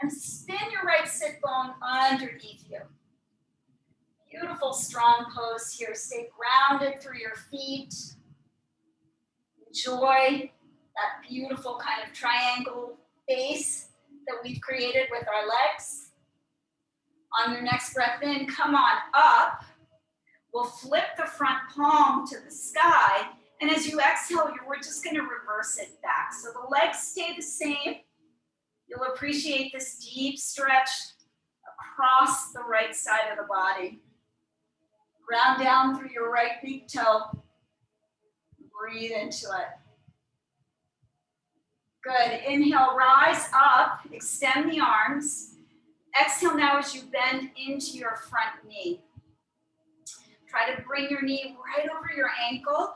And spin your right sit bone underneath you. Beautiful, strong pose here. Stay grounded through your feet. Enjoy that beautiful kind of triangle base that we've created with our legs. On your next breath in, come on up. We'll flip the front palm to the sky. And as you exhale, we're just going to reverse it back. So the legs stay the same. You'll appreciate this deep stretch across the right side of the body. Ground down through your right big toe. Breathe into it. Good. Inhale, rise up, extend the arms. Exhale now as you bend into your front knee. Try to bring your knee right over your ankle.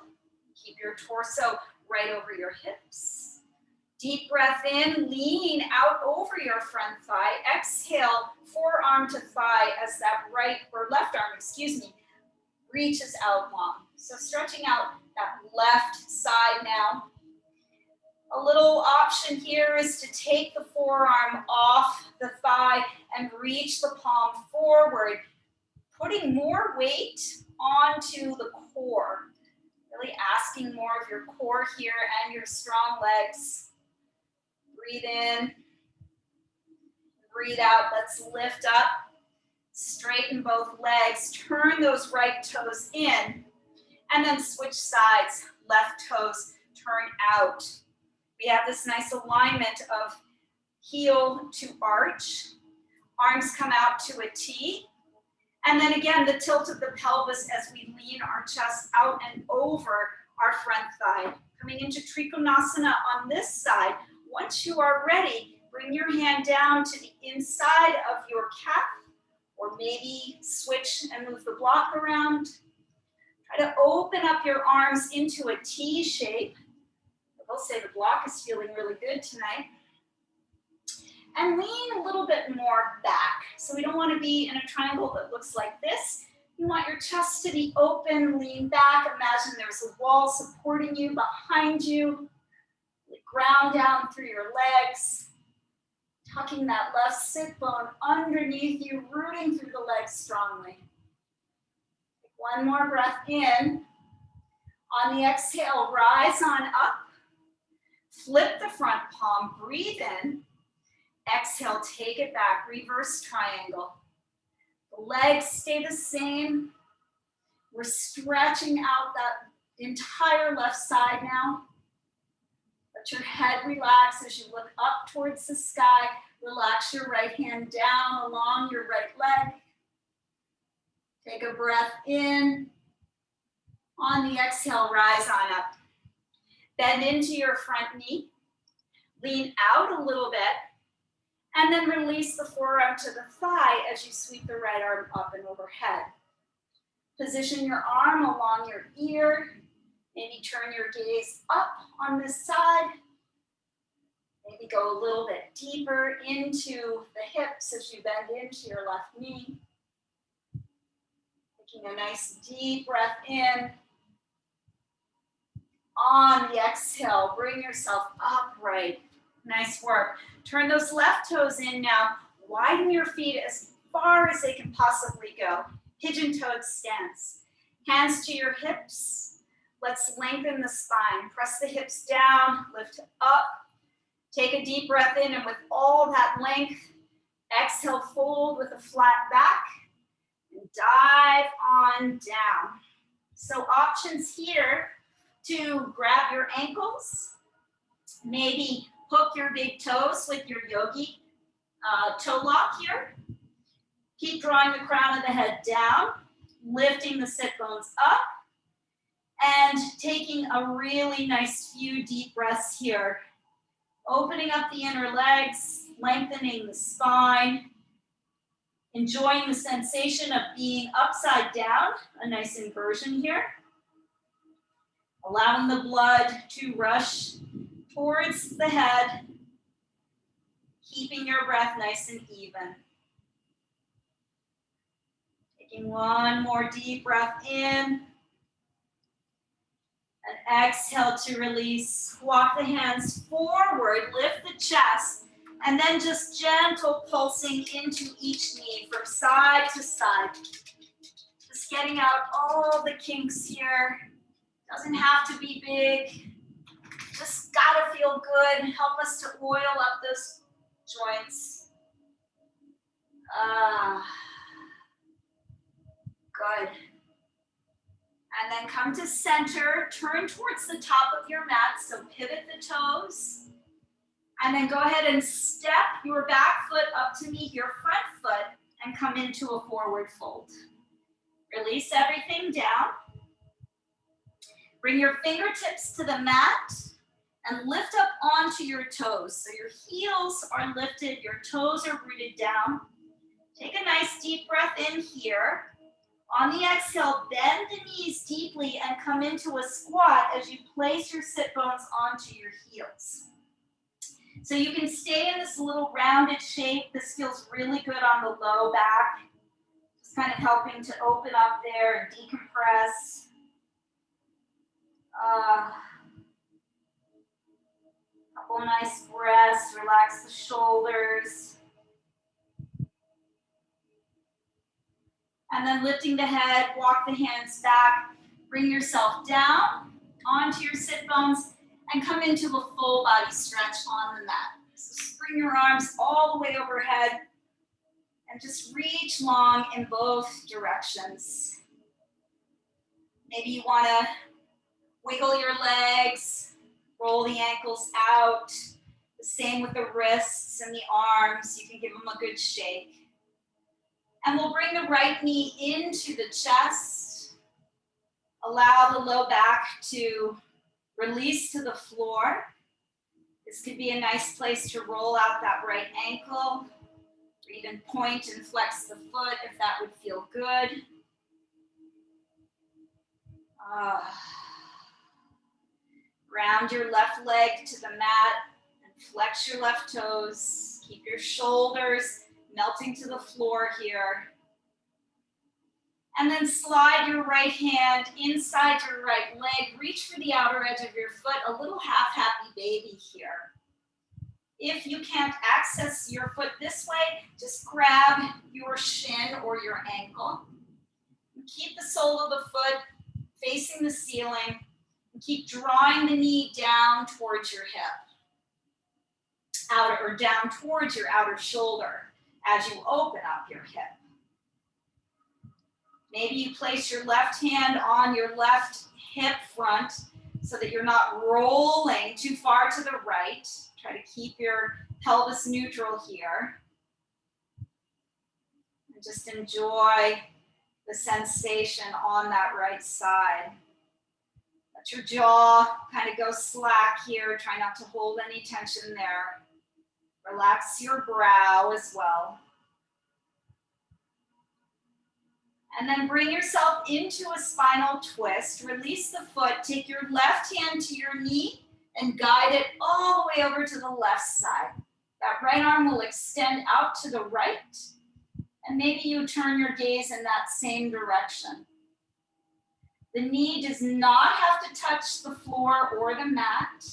Keep your torso right over your hips. Deep breath in, lean out over your front thigh. Exhale, forearm to thigh as that right or left arm, reaches out long. So stretching out that left side now. A little option here is to take the forearm off the thigh and reach the palm forward, putting more weight onto the core. Really asking more of your core here and your strong legs. Breathe in, breathe out. Let's lift up, straighten both legs, turn those right toes in, and then switch sides. Left toes turn out. We have this nice alignment of heel to arch. Arms come out to a T. And then again, the tilt of the pelvis as we lean our chest out and over our front thigh. Coming into Trikonasana on this side. Once you are ready, bring your hand down to the inside of your calf, or maybe switch and move the block around. Try to open up your arms into a T shape. I will say the block is feeling really good tonight. And lean a little bit more back. So we don't want to be in a triangle that looks like this. You want your chest to be open, lean back. Imagine there's a wall supporting you behind you. Ground down through your legs. Tucking that left sit bone underneath you, rooting through the legs strongly. Take one more breath in. On the exhale, rise on up. Flip the front palm, breathe in. Exhale, take it back, reverse triangle. The legs stay the same. We're stretching out that entire left side now. Let your head relax as you look up towards the sky. Relax your right hand down along your right leg. Take a breath in. On the exhale, rise on up. Bend into your front knee. Lean out a little bit. And then release the forearm to the thigh as you sweep the right arm up and overhead. Position your arm along your ear. Maybe turn your gaze up on this side. Maybe go a little bit deeper into the hips as you bend into your left knee. Taking a nice deep breath in. On the exhale, bring yourself upright. Nice work. Turn those left toes in now. Widen your feet as far as they can possibly go. Pigeon-toed stance. Hands to your hips. Let's lengthen the spine. Press the hips down, lift up. Take a deep breath in, and with all that length, exhale, fold with a flat back, and dive on down. So options here to grab your ankles, maybe hook your big toes with your yogi toe lock here. Keep drawing the crown of the head down, lifting the sit bones up, and taking a really nice few deep breaths here. Opening up the inner legs, lengthening the spine, enjoying the sensation of being upside down, a nice inversion here. Allowing the blood to rush towards the head, keeping your breath nice and even. Taking one more deep breath in. And exhale to release. Walk the hands forward, lift the chest, and then just gentle pulsing into each knee from side to side. Just getting out all the kinks here. Doesn't have to be big. Just gotta feel good. Help us to oil up those joints. Good. And then come to center, turn towards the top of your mat, so pivot the toes. And then go ahead and step your back foot up to meet your front foot and come into a forward fold. Release everything down. Bring your fingertips to the mat and lift up onto your toes. So your heels are lifted, your toes are rooted down. Take a nice deep breath in here. On the exhale, bend the knees deeply and come into a squat as you place your sit bones onto your heels. So you can stay in this little rounded shape. This feels really good on the low back. Just kind of helping to open up there and decompress. Couple nice breaths, relax the shoulders. And then lifting the head, walk the hands back, bring yourself down onto your sit bones and come into a full body stretch on the mat. So spring your arms all the way overhead and just reach long in both directions. Maybe you want to wiggle your legs, roll the ankles out. The same with the wrists and the arms. You can give them a good shake. And we'll bring the right knee into the chest. Allow the low back to release to the floor. This could be a nice place to roll out that right ankle, or even point and flex the foot if that would feel good. Round your left leg to the mat and flex your left toes. Keep your shoulders melting to the floor here. And then slide your right hand inside your right leg. Reach for the outer edge of your foot, a little half happy baby here. If you can't access your foot this way, just grab your shin or your ankle. Keep the sole of the foot facing the ceiling. And keep drawing the knee down towards your hip. Outer or down towards your outer shoulder as you open up your hip. Maybe you place your left hand on your left hip front so that you're not rolling too far to the right. Try to keep your pelvis neutral here. And just enjoy the sensation on that right side. Let your jaw kind of go slack here. Try not to hold any tension there. Relax your brow as well. And then bring yourself into a spinal twist. Release the foot. Take your left hand to your knee and guide it all the way over to the left side. That right arm will extend out to the right. And maybe you turn your gaze in that same direction. The knee does not have to touch the floor or the mat.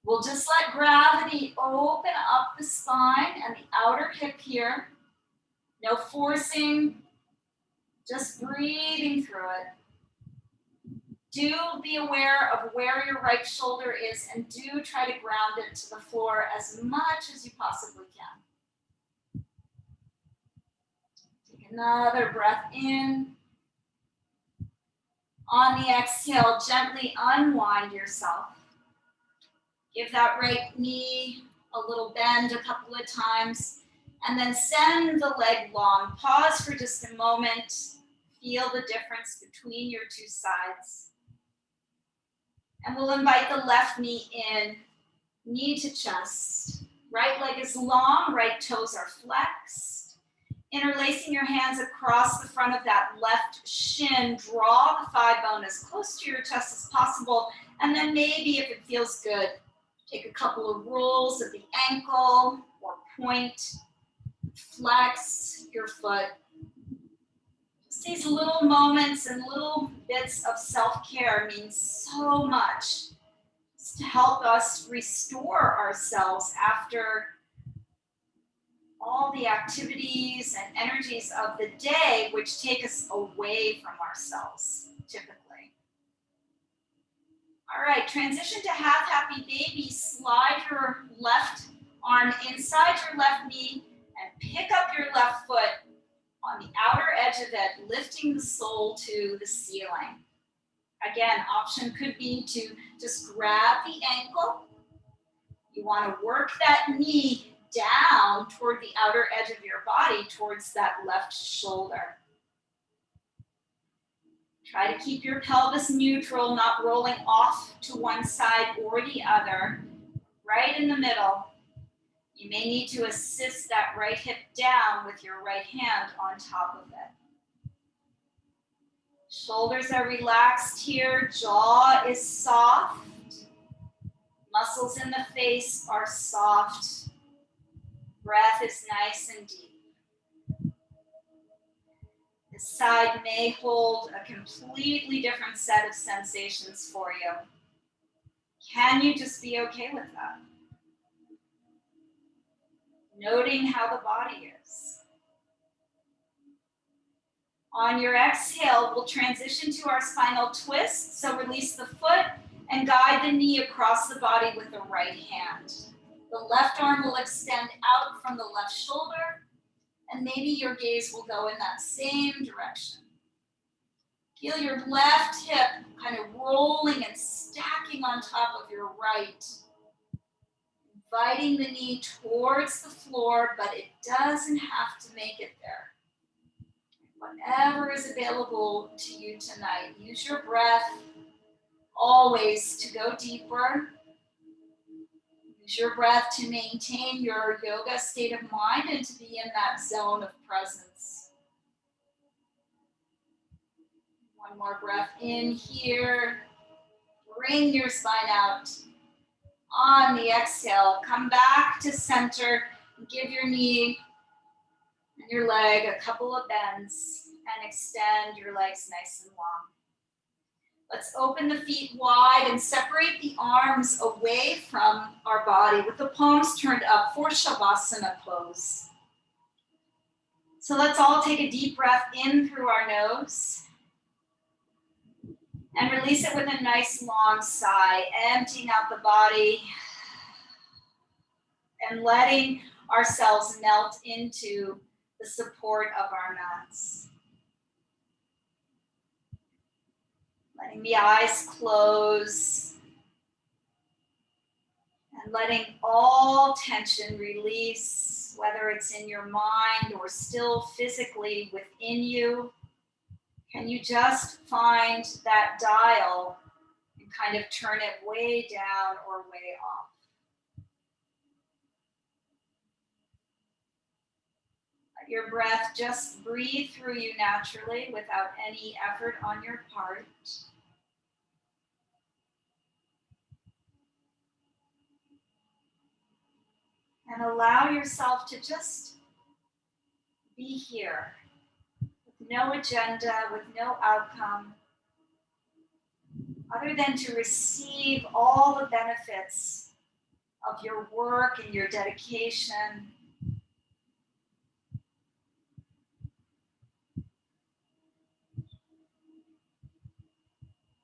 We'll just let gravity open up the spine and the outer hip here. No forcing, just breathing through it. Do be aware of where your right shoulder is and do try to ground it to the floor as much as you possibly can. Take another breath in. On the exhale, gently unwind yourself. Give that right knee a little bend a couple of times, and then send the leg long. Pause for just a moment. Feel the difference between your two sides. And we'll invite the left knee in, knee to chest. Right leg is long, right toes are flexed. Interlacing your hands across the front of that left shin, draw the thigh bone as close to your chest as possible. And then maybe if it feels good, take a couple of rolls of the ankle or point, flex your foot. Just these little moments and little bits of self-care mean so much to help us restore ourselves after all the activities and energies of the day, which take us away from ourselves, typically. All right, transition to half happy baby. Slide your left arm inside your left knee and pick up your left foot on the outer edge of it, lifting the sole to the ceiling. Again, option could be to just grab the ankle. You want to work that knee down toward the outer edge of your body, towards that left shoulder. Try to keep your pelvis neutral, not rolling off to one side or the other. Right in the middle. You may need to assist that right hip down with your right hand on top of it. Shoulders are relaxed here, jaw is soft. Muscles in the face are soft. Breath is nice and deep. This side may hold a completely different set of sensations for you. Can you just be okay with that? Noting how the body is. On your exhale, we'll transition to our spinal twist. So release the foot and guide the knee across the body with the right hand. The left arm will extend out from the left shoulder, and maybe your gaze will go in that same direction. Feel your left hip kind of rolling and stacking on top of your right. Inviting the knee towards the floor, but it doesn't have to make it there. Whatever is available to you tonight. Use your breath always to go deeper. Use your breath to maintain your yoga state of mind and to be in that zone of presence. One more breath in here. Bring your spine out. On the exhale, come back to center. Give your knee and your leg a couple of bends and extend your legs nice and long. Let's open the feet wide and separate the arms away from our body with the palms turned up for Shavasana pose. So let's all take a deep breath in through our nose and release it with a nice long sigh, emptying out the body and letting ourselves melt into the support of our mats. Letting the eyes close and letting all tension release, whether it's in your mind or still physically within you. Can you just find that dial and kind of turn it way down or way off? Let your breath just breathe through you naturally without any effort on your part. And allow yourself to just be here with no agenda, with no outcome, other than to receive all the benefits of your work and your dedication.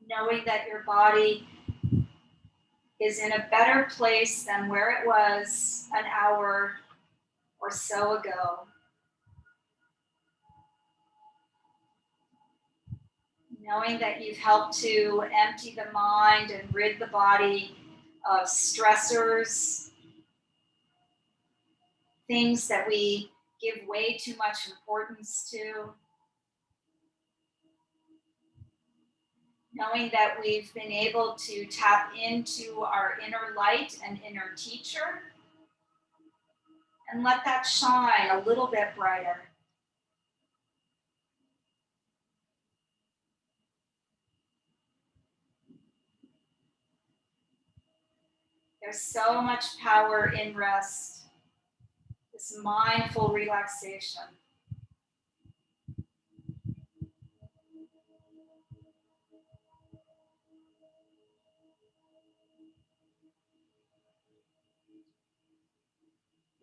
Knowing that your body is in a better place than where it was an hour or so ago. Knowing that you've helped to empty the mind and rid the body of stressors, things that we give way too much importance to. Knowing that we've been able to tap into our inner light and inner teacher and let that shine a little bit brighter. There's so much power in rest, this mindful relaxation.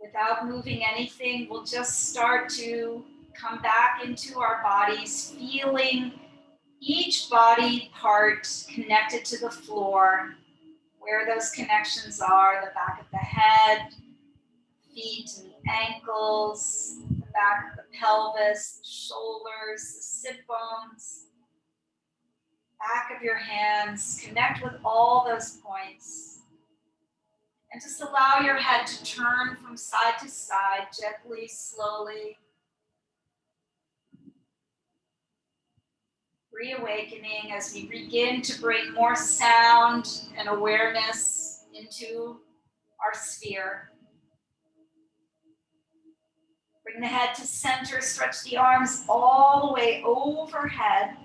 Without moving anything, we'll just start to come back into our bodies, feeling each body part connected to the floor, where those connections are, the back of the head, feet and the ankles, the back of the pelvis, the shoulders, the sit bones, back of your hands. Connect with all those points. And just allow your head to turn from side to side, gently, slowly. Reawakening as we begin to bring more sound and awareness into our sphere. Bring the head to center, stretch the arms all the way overhead.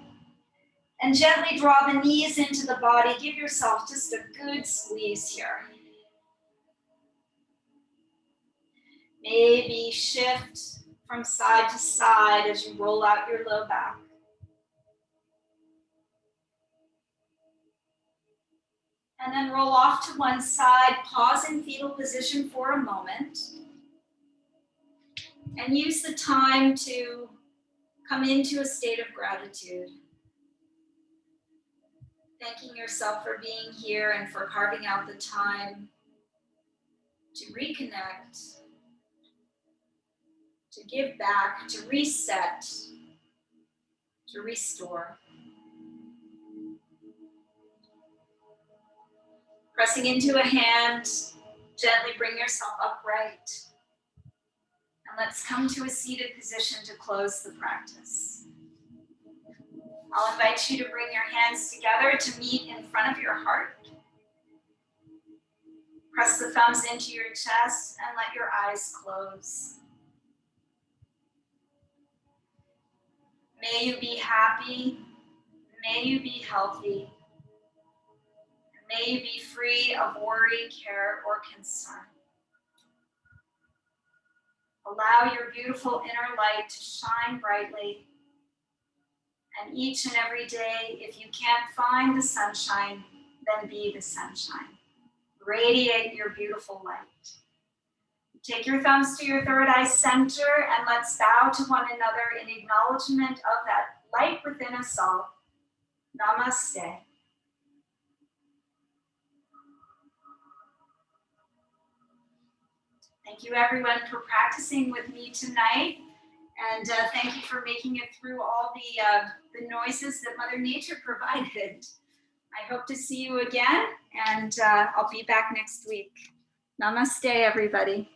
And gently draw the knees into the body. Give yourself just a good squeeze here. Maybe shift from side to side as you roll out your low back. And then roll off to one side, pause in fetal position for a moment. And use the time to come into a state of gratitude. Thanking yourself for being here and for carving out the time to reconnect, to give back, to reset, to restore. Pressing into a hand, gently bring yourself upright. And let's come to a seated position to close the practice. I'll invite you to bring your hands together to meet in front of your heart. Press the thumbs into your chest and let your eyes close. May you be happy. May you be healthy. May you be free of worry, care, or concern. Allow your beautiful inner light to shine brightly. And each and every day, if you can't find the sunshine, then be the sunshine. Radiate your beautiful light. Take your thumbs to your third eye center and let's bow to one another in acknowledgement of that light within us all. Namaste. Thank you everyone for practicing with me tonight. And thank you for making it through all the noises that Mother Nature provided. I hope to see you again, and I'll be back next week. Namaste, everybody.